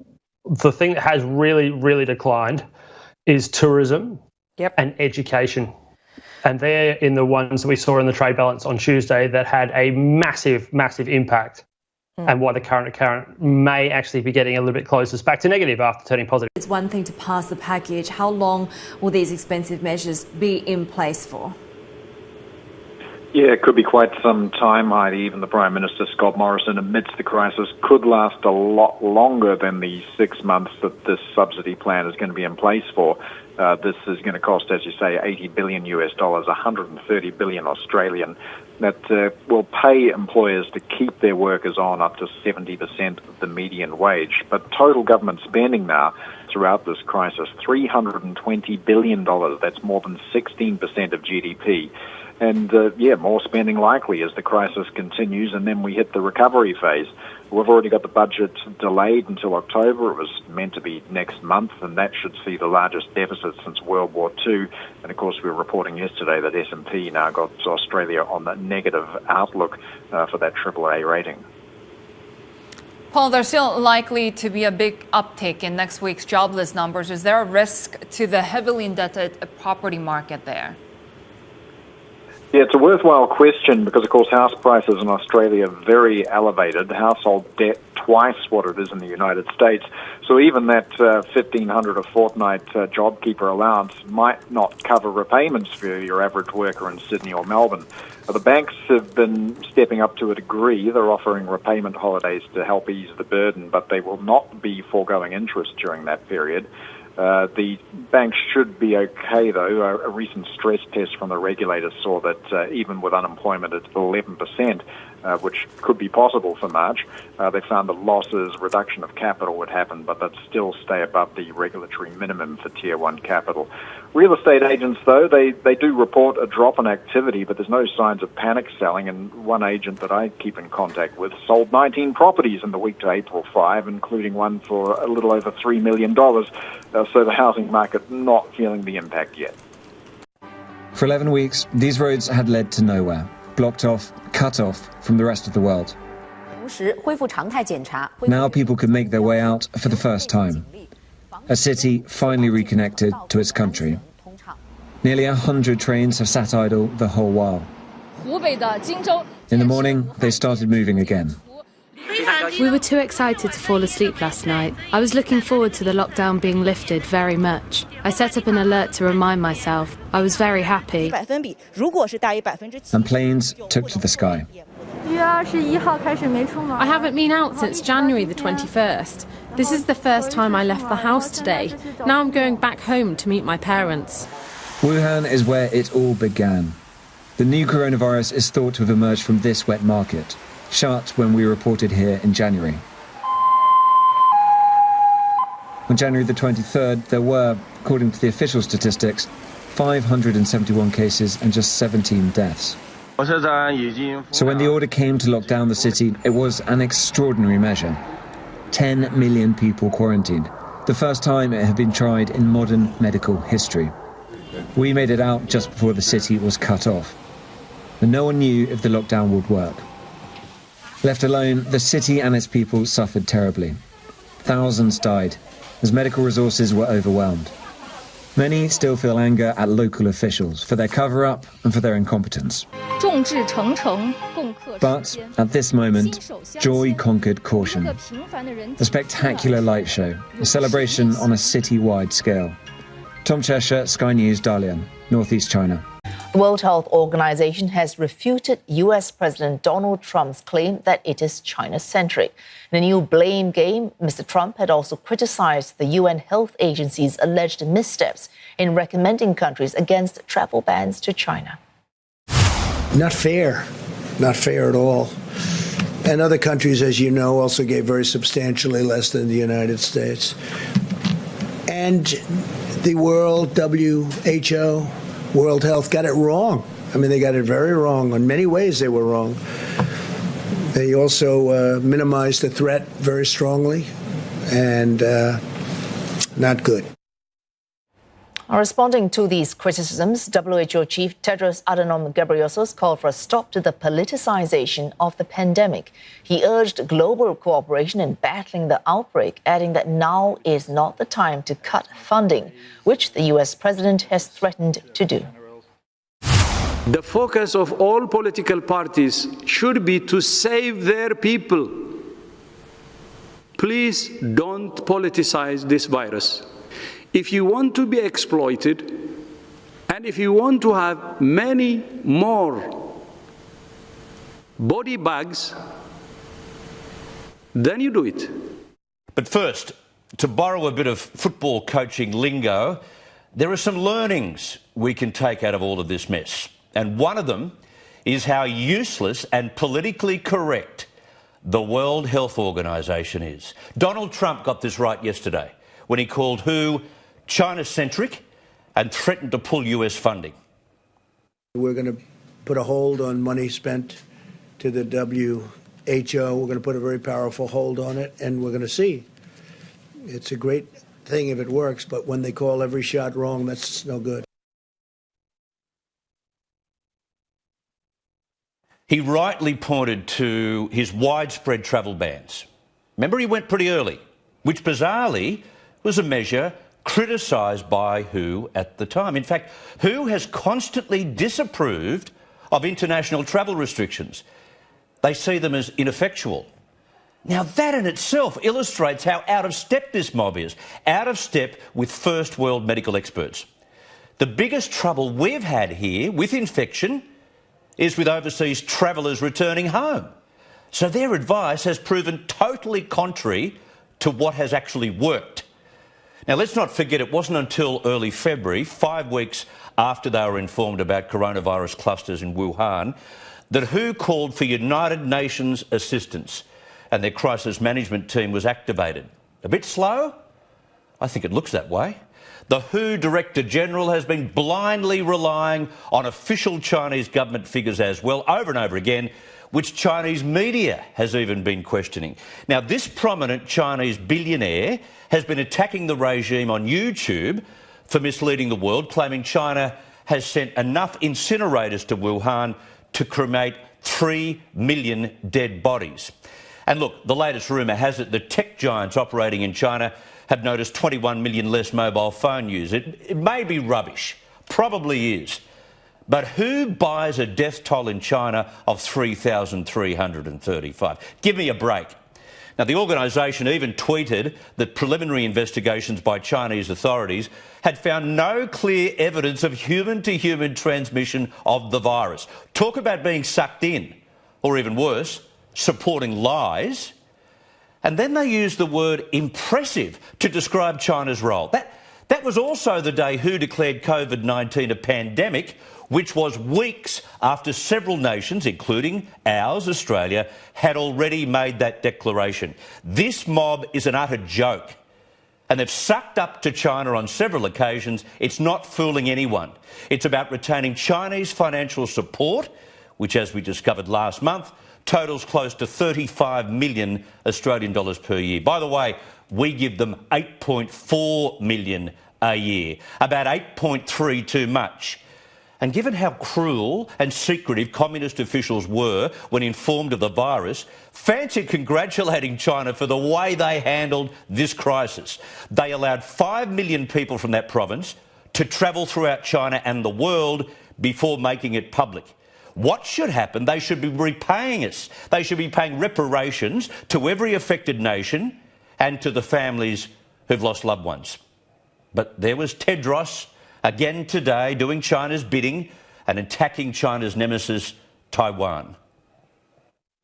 The thing that has really, really declined is tourism and education. And they're in the ones that we saw in the trade balance on Tuesday that had a massive, massive impact. And why the current account may actually be getting a little bit closer back to negative after turning positive. It's one thing to pass the package. How long will these expensive measures be in place for? Yeah, it could be quite some time, Heidi. Even the Prime Minister, Scott Morrison, amidst the crisis, could last a lot longer than the 6 months that this subsidy plan is going to be in place for. This is going to cost, as you say, $80 billion US, 130 billion Australian. That will pay employers to keep their workers on up to 70% of the median wage. But total government spending now throughout this crisis, $320 billion. That's more than 16% of GDP. And, more spending likely as the crisis continues, and then we hit the recovery phase. We've already got the budget delayed until October. It was meant to be next month, and that should see the largest deficit since World War II. And, of course, we were reporting yesterday that S&P now got Australia on the negative outlook for that AAA rating. Paul, there's still likely to be a big uptick in next week's jobless numbers. Is there a risk to the heavily indebted property market there? Yeah, it's a worthwhile question because, of course, house prices in Australia are very elevated. Household debt twice what it is in the United States. So even that $1,500 a fortnight JobKeeper allowance might not cover repayments for your average worker in Sydney or Melbourne. The banks have been stepping up to a degree. They're offering repayment holidays to help ease the burden, but they will not be foregoing interest during that period. The banks should be okay, though. A recent stress test from the regulators saw that even with unemployment at 11%, which could be possible for March, they found that losses, reduction of capital would happen, but they'd still stay above the regulatory minimum for Tier 1 capital. Real estate agents, though, they do report a drop in activity, but there's no signs of panic selling, and one agent that I keep in contact with sold 19 properties in the week to April 5, including one for a little over $3 million. So the housing market not feeling the impact yet. For 11 weeks, these roads had led to nowhere, blocked off, cut off from the rest of the world. Now people could make their way out for the first time. A city finally reconnected to its country. Nearly 100 trains have sat idle the whole while. In the morning, they started moving again. We were too excited to fall asleep last night. I was looking forward to the lockdown being lifted very much. I set up an alert to remind myself. I was very happy. And planes took to the sky. I haven't been out since January the 21st. This is the first time I left the house today. Now I'm going back home to meet my parents. Wuhan is where it all began. The new coronavirus is thought to have emerged from this wet market, shut when we reported here in January. On January the 23rd, there were, according to the official statistics, 571 cases and just 17 deaths. So when the order came to lock down the city, it was an extraordinary measure. 10 million people quarantined, the first time it had been tried in modern medical history. We made it out just before the city was cut off. And no one knew if the lockdown would work. Left alone, the city and its people suffered terribly. Thousands died as medical resources were overwhelmed. Many still feel anger at local officials for their cover-up and for their incompetence. But at this moment, joy conquered caution. A spectacular light show, a celebration on a city-wide scale. Tom Cheshire, Sky News, Dalian, Northeast China. The World Health Organization has refuted US President Donald Trump's claim that it is China-centric. In a new blame game, Mr. Trump had also criticized the UN Health Agency's alleged missteps in recommending countries against travel bans to China. Not fair. Not fair at all. And other countries, as you know, also gave very substantially less than the United States. And the World, WHO, World Health got it wrong. I mean, they got it very wrong. In many ways, they were wrong. They also minimized the threat very strongly, and not good. Responding to these criticisms, WHO Chief Tedros Adhanom Ghebreyesus called for a stop to the politicization of the pandemic. He urged global cooperation in battling the outbreak, adding that now is not the time to cut funding, which the US president has threatened to do. The focus of all political parties should be to save their people. Please don't politicize this virus. If you want to be exploited, and if you want to have many more body bags, then you do it. But first, to borrow a bit of football coaching lingo, There are some learnings we can take out of all of this mess, and one of them is how useless and politically correct the World Health Organization is. Donald Trump got this right yesterday when he called WHO China-centric and threatened to pull US funding. We're going to put a hold on money spent to the WHO. We're going to put a very powerful hold on it, and we're going to see. It's a great thing if it works, but when they call every shot wrong, that's no good. He rightly pointed to his widespread travel bans. Remember, he went pretty early, which bizarrely was a measure criticised by WHO at the time. In fact, WHO has constantly disapproved of international travel restrictions. They see them as ineffectual. Now, that in itself illustrates how out of step this mob is, out of step with first world medical experts. The biggest trouble we've had here with infection is with overseas travellers returning home. So their advice has proven totally contrary to what has actually worked. Now, let's not forget it wasn't until early February, 5 weeks after they were informed about coronavirus clusters in Wuhan, that WHO called for United Nations assistance and their crisis management team was activated. A bit slow? I think it looks that way. The WHO Director General has been blindly relying on official Chinese government figures as well, over and over again, which Chinese media has even been questioning. Now, this prominent Chinese billionaire has been attacking the regime on YouTube for misleading the world, claiming China has sent enough incinerators to Wuhan to cremate 3 million dead bodies. And look, the latest rumour has it that tech giants operating in China have noticed 21 million less mobile phone use. It may be rubbish, probably is. But who buys a death toll in China of 3,335? Give me a break. Now, the organisation even tweeted that preliminary investigations by Chinese authorities had found no clear evidence of human-to-human transmission of the virus. Talk about being sucked in, or even worse, supporting lies. And then they used the word impressive to describe China's role. That was also the day WHO declared COVID-19 a pandemic, which was weeks after several nations, including ours, Australia, had already made that declaration. This mob is an utter joke. And they've sucked up to China on several occasions. It's not fooling anyone. It's about retaining Chinese financial support, which, as we discovered last month, totals close to 35 million Australian dollars per year. By the way, we give them 8.4 million a year, about 8.3 too much. And given how cruel and secretive communist officials were when informed of the virus, fancy congratulating China for the way they handled this crisis. They allowed 5 million people from that province to travel throughout China and the world before making it public. What should happen? They should be repaying us. They should be paying reparations to every affected nation and to the families who've lost loved ones. But there was Tedros again today doing China's bidding and attacking China's nemesis, Taiwan.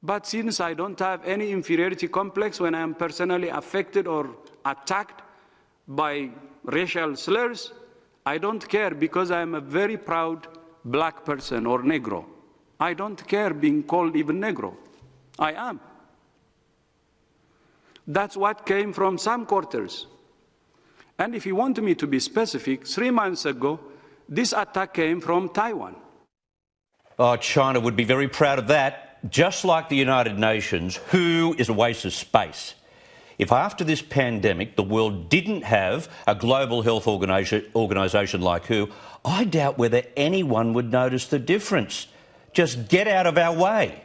But since I don't have any inferiority complex when I am personally affected or attacked by racial slurs, I don't care because I am a very proud black person or Negro. I don't care being called even Negro. I am. That's what came from some quarters. And if you want me to be specific, 3 months ago, this attack came from Taiwan. Oh, China would be very proud of that. Just like the United Nations, WHO is a waste of space. If after this pandemic the world didn't have a global health organisation like WHO, I doubt whether anyone would notice the difference. Just get out of our way.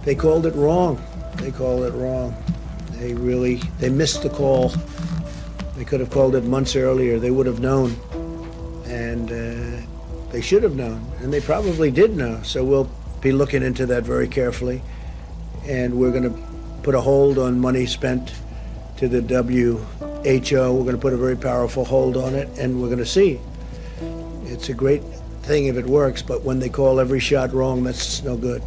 They called it wrong. They called it wrong. They missed the call. They could have called it months earlier. They would have known. And they should have known. And they probably did know. So we'll be looking into that very carefully. And we're going to put a hold on money spent to the WHO. We're going to put a very powerful hold on it, and we're going to see. It's a great thing if it works, but when they call every shot wrong, that's no good.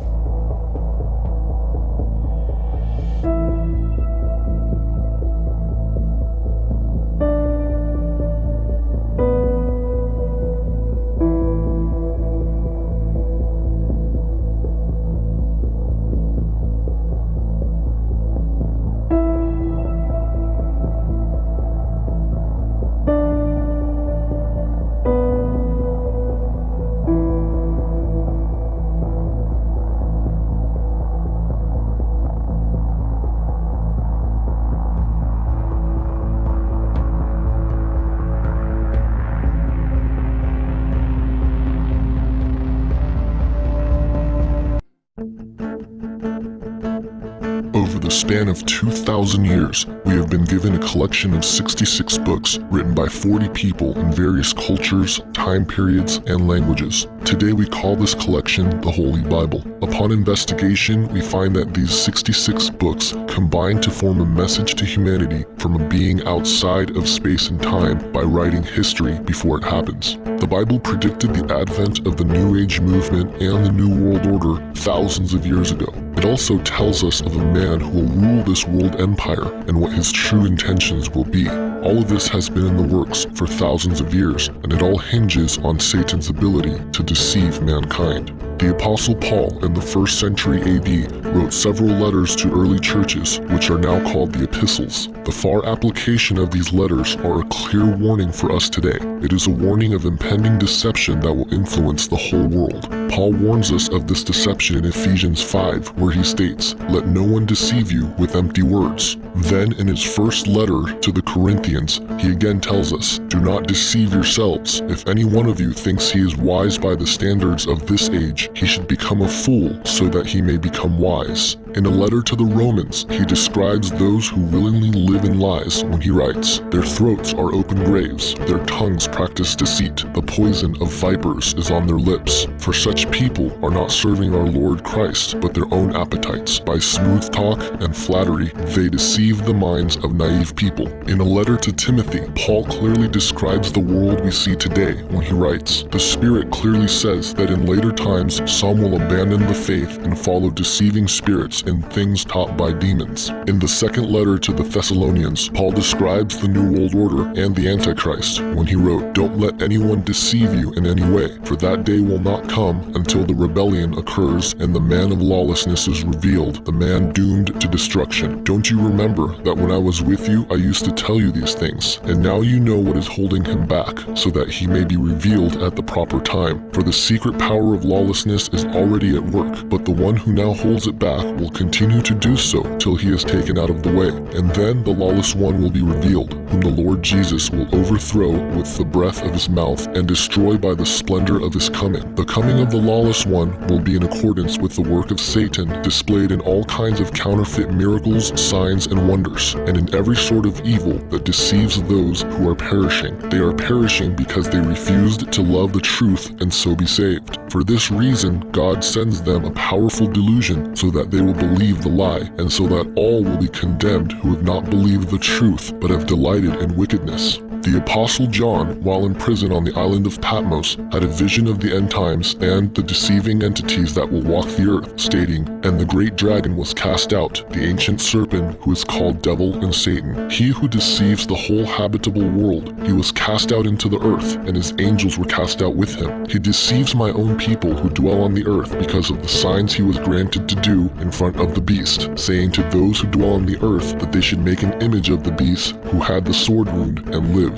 Over the span of 2,000 years, we have been given a collection of 66 books written by 40 people in various cultures, time periods, and languages. Today we call this collection the Holy Bible. Upon investigation, we find that these 66 books combine to form a message to humanity from a being outside of space and time by writing history before it happens. The Bible predicted the advent of the New Age movement and the New World Order thousands of years ago. It also tells us of a man who will rule this world empire and what his true intentions will be. All of this has been in the works for thousands of years, and it all hinges on Satan's ability to deceive mankind. The Apostle Paul in the 1st century AD wrote several letters to early churches, which are now called the epistles. The far application of these letters are a clear warning for us today. It is a warning of impending deception that will influence the whole world. Paul warns us of this deception in Ephesians 5, where he states, "Let no one deceive you with empty words." Then in his first letter to the Corinthians, he again tells us, "Do not deceive yourselves. If any one of you thinks he is wise by the standards of this age, he should become a fool so that he may become wise." In a letter to the Romans, he describes those who willingly live in lies when he writes, "Their throats are open graves, their tongues practice deceit, the poison of vipers is on their lips. For such people are not serving our Lord Christ, but their own appetites. By smooth talk and flattery, they deceive the minds of naive people." In a letter to Timothy, Paul clearly describes the world we see today when he writes, "The Spirit clearly says that in later times some will abandon the faith and follow deceiving spirits and things taught by demons." In the second letter to the Thessalonians, Paul describes the New World Order and the Antichrist when he wrote, "Don't let anyone deceive you in any way, for that day will not come until the rebellion occurs and the man of lawlessness is revealed, the man doomed to destruction. Don't you remember that when I was with you, I used to tell you these things, and now you know what is holding him back, so that he may be revealed at the proper time. For the secret power of lawlessness is already at work, but the one who now holds it back will continue to do so till he is taken out of the way. And then the lawless one will be revealed, whom the Lord Jesus will overthrow with the breath of his mouth and destroy by the splendor of his coming. The coming of the lawless one will be in accordance with the work of Satan, displayed in all kinds of counterfeit miracles, signs, and wonders, and in every sort of evil that deceives those who are perishing. They are perishing because they refused to love the truth and so be saved. For this reason, God sends them a powerful delusion so that they will believe the lie, and so that all will be condemned who have not believed the truth but have delighted in wickedness." The Apostle John, while in prison on the island of Patmos, had a vision of the end times and the deceiving entities that will walk the earth, stating, "And the great dragon was cast out, the ancient serpent who is called Devil and Satan. He who deceives the whole habitable world. He was cast out into the earth, and his angels were cast out with him. He deceives my own people who dwell on the earth because of the signs he was granted to do in front of the beast, saying to those who dwell on the earth that they should make an image of the beast who had the sword wound and lived."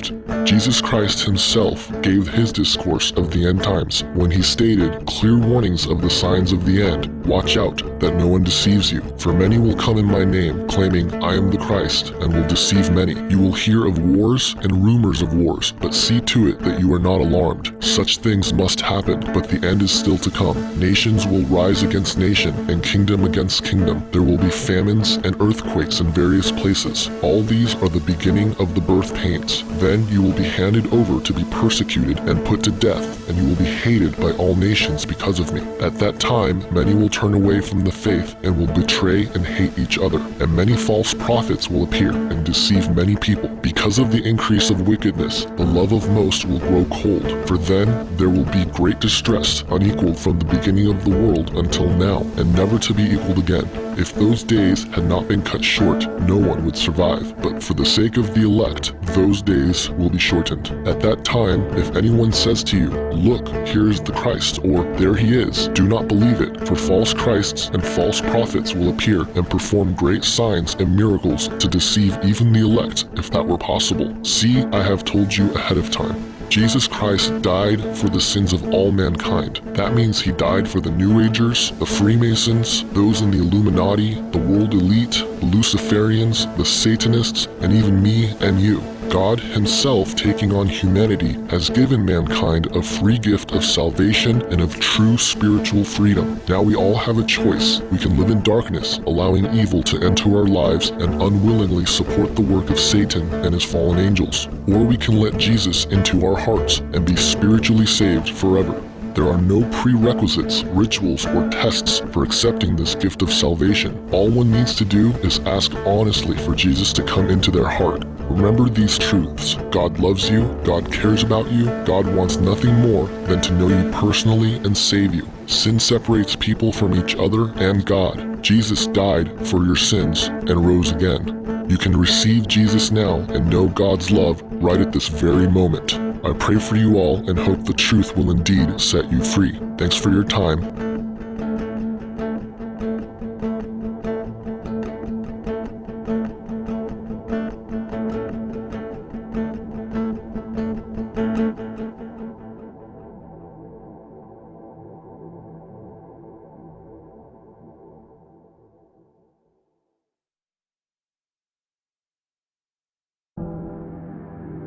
Jesus Christ himself gave his discourse of the end times when he stated clear warnings of the signs of the end. Watch out that no one deceives you, for many will come in my name, claiming I am the Christ, and will deceive many. You will hear of wars and rumors of wars, but see to it that you are not alarmed. Such things must happen, but the end is still to come. Nations will rise against nation, and kingdom against kingdom. There will be famines and earthquakes in various places. All these are the beginning of the birth pains. Then you will be handed over to be persecuted and put to death, and you will be hated by all nations because of me. At that time, many will turn away from the faith and will betray and hate each other, and many false prophets will appear and deceive many people. Because of the increase of wickedness, the love of most will grow cold, for then there will be great distress, unequaled from the beginning of the world until now, and never to be equaled again. If those days had not been cut short, no one would survive, but for the sake of the elect, those days will be shortened. At that time, if anyone says to you, look, here is the Christ, or there he is, do not believe it, for false Christs and false prophets will appear and perform great signs and miracles to deceive even the elect, if that were possible. See, I have told you ahead of time. Jesus Christ died for the sins of all mankind. That means he died for the New Agers, the Freemasons, those in the Illuminati, the world elite, the Luciferians, the Satanists, and even me and you. God himself, taking on humanity, has given mankind a free gift of salvation and of true spiritual freedom. Now we all have a choice. We can live in darkness, allowing evil to enter our lives and unwillingly support the work of Satan and his fallen angels. Or we can let Jesus into our hearts and be spiritually saved forever. There are no prerequisites, rituals, or tests for accepting this gift of salvation. All one needs to do is ask honestly for Jesus to come into their heart. Remember these truths. God loves you, God cares about you, God wants nothing more than to know you personally and save you. Sin separates people from each other and God. Jesus died for your sins and rose again. You can receive Jesus now and know God's love right at this very moment. I pray for you all and hope the truth will indeed set you free. Thanks for your time.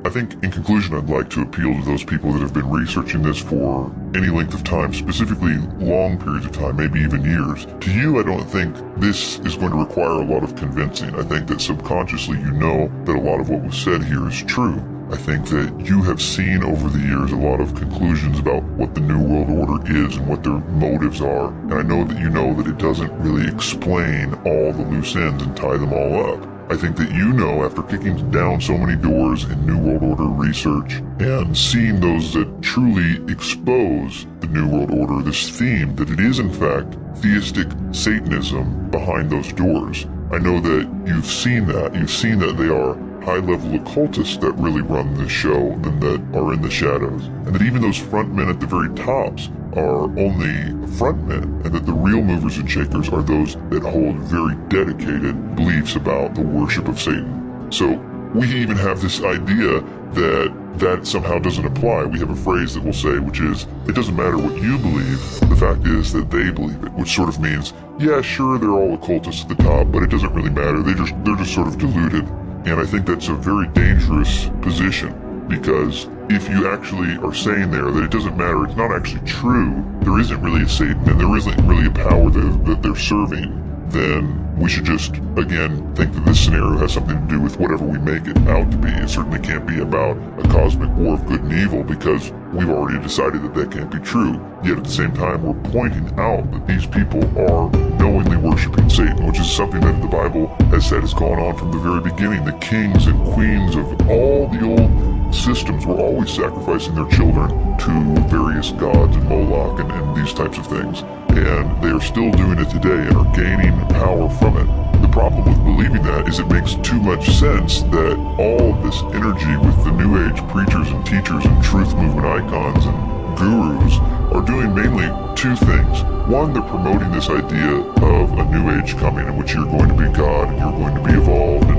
I think, in conclusion, I'd like to appeal to those people that have been researching this for any length of time, specifically long periods of time, maybe even years. To you, I don't think this is going to require a lot of convincing. I think that subconsciously you know that a lot of what was said here is true. I think that you have seen over the years a lot of conclusions about what the New World Order is and what their motives are, and I know that you know that it doesn't really explain all the loose ends and tie them all up. I think that you know, after kicking down so many doors in New World Order research and seeing those that truly expose the New World Order, this theme, that it is in fact theistic Satanism behind those doors. I know that you've seen that. You've seen that they are high-level occultists that really run the show and that are in the shadows. And that even those front men at the very tops are only front men, and that the real movers and shakers are those that hold very dedicated beliefs about the worship of Satan. So we even have this idea that somehow doesn't apply. We have a phrase that we'll say, which is, it doesn't matter what you believe, the fact is that they believe it, which sort of means, yeah, sure, they're all occultists at the top, but it doesn't really matter. They're just sort of deluded. And I think that's a very dangerous position, because if you actually are saying there that it doesn't matter, it's not actually true, there isn't really a Satan and there isn't really a power that they're serving, then we should just, again, think that this scenario has something to do with whatever we make it out to be. It certainly can't be about a cosmic war of good and evil, because we've already decided that that can't be true. Yet at the same time, we're pointing out that these people are knowingly worshiping Satan, which is something that the Bible has said has gone on from the very beginning. The kings and queens of all the old systems were always sacrificing their children to various gods and Moloch and these types of things. And they are still doing it today and are gaining power from it. The problem with believing that is it makes too much sense that all of this energy with the New Age preachers and teachers and truth movement icons and gurus are doing mainly two things. One, they're promoting this idea of a new age coming in which you're going to be God and you're going to be evolved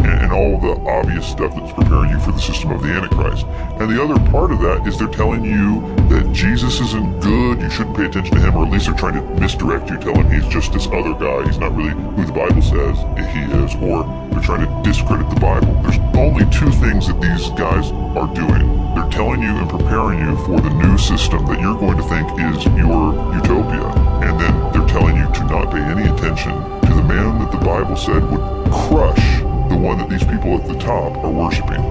and all the obvious stuff that's preparing you for the system of the Antichrist. And the other part of that is they're telling you that Jesus isn't good, you shouldn't pay attention to him, or at least they're trying to misdirect you, tell him he's just this other guy, he's not really who the Bible says he is, or they're trying to discredit the Bible. There's only two things that these guys are doing. They're telling you and preparing you for the new system that you're going to think is your utopia. And then they're telling you to not pay any attention to the man that the Bible said would crush the one that these people at the top are worshiping.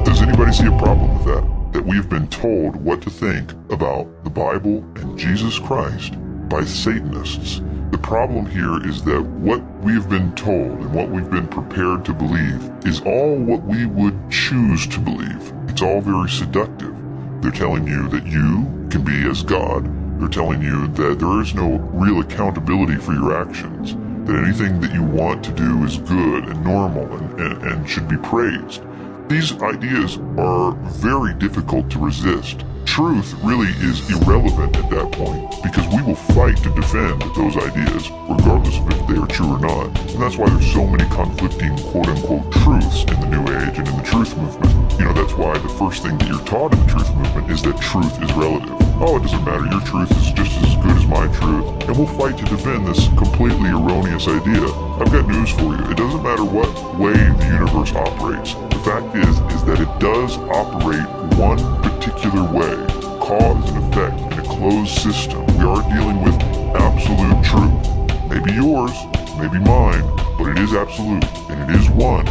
Does anybody see a problem with that? That we have been told what to think about the Bible and Jesus Christ by Satanists. The problem here is that what we've been told and what we've been prepared to believe is all what we would choose to believe. It's all very seductive. They're telling you that you can be as God. They're telling you that there is no real accountability for your actions, that anything that you want to do is good and normal and should be praised. These ideas are very difficult to resist. Truth really is irrelevant at that point because we will fight to defend those ideas regardless of if they are true or not. And that's why there's so many conflicting quote-unquote truths in the New Age and in the truth movement. You know, that's why the first thing that you're taught in the truth movement is that truth is relative. Oh, it doesn't matter, your truth is just as good as my truth, and we'll fight to defend this completely erroneous idea. I've got news for you. It doesn't matter what way the universe operates. The fact is that it does operate one particular way, cause and effect, in a closed system. We are dealing with absolute truth. Maybe yours, maybe mine, but it is absolute, and it is one.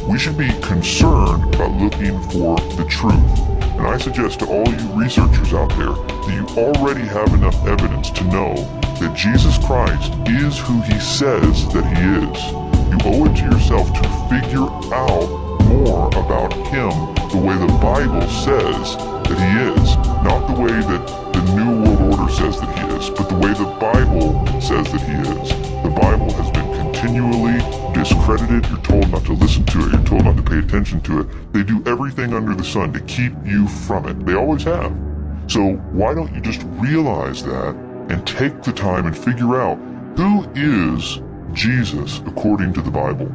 We should be concerned about looking for the truth. And I suggest to all you researchers out there that you already have enough evidence to know that Jesus Christ is who he says that he is. You owe it to yourself to figure out more about him the way the Bible says that he is. Not the way that the New World Order says that he is, but the way the Bible says that he is. The Bible has been continually discredited. You're told not to listen to it. You're told not to pay attention to it. They do everything under the sun to keep you from it. They always have. So why don't you just realize that and take the time and figure out who is Jesus according to the Bible?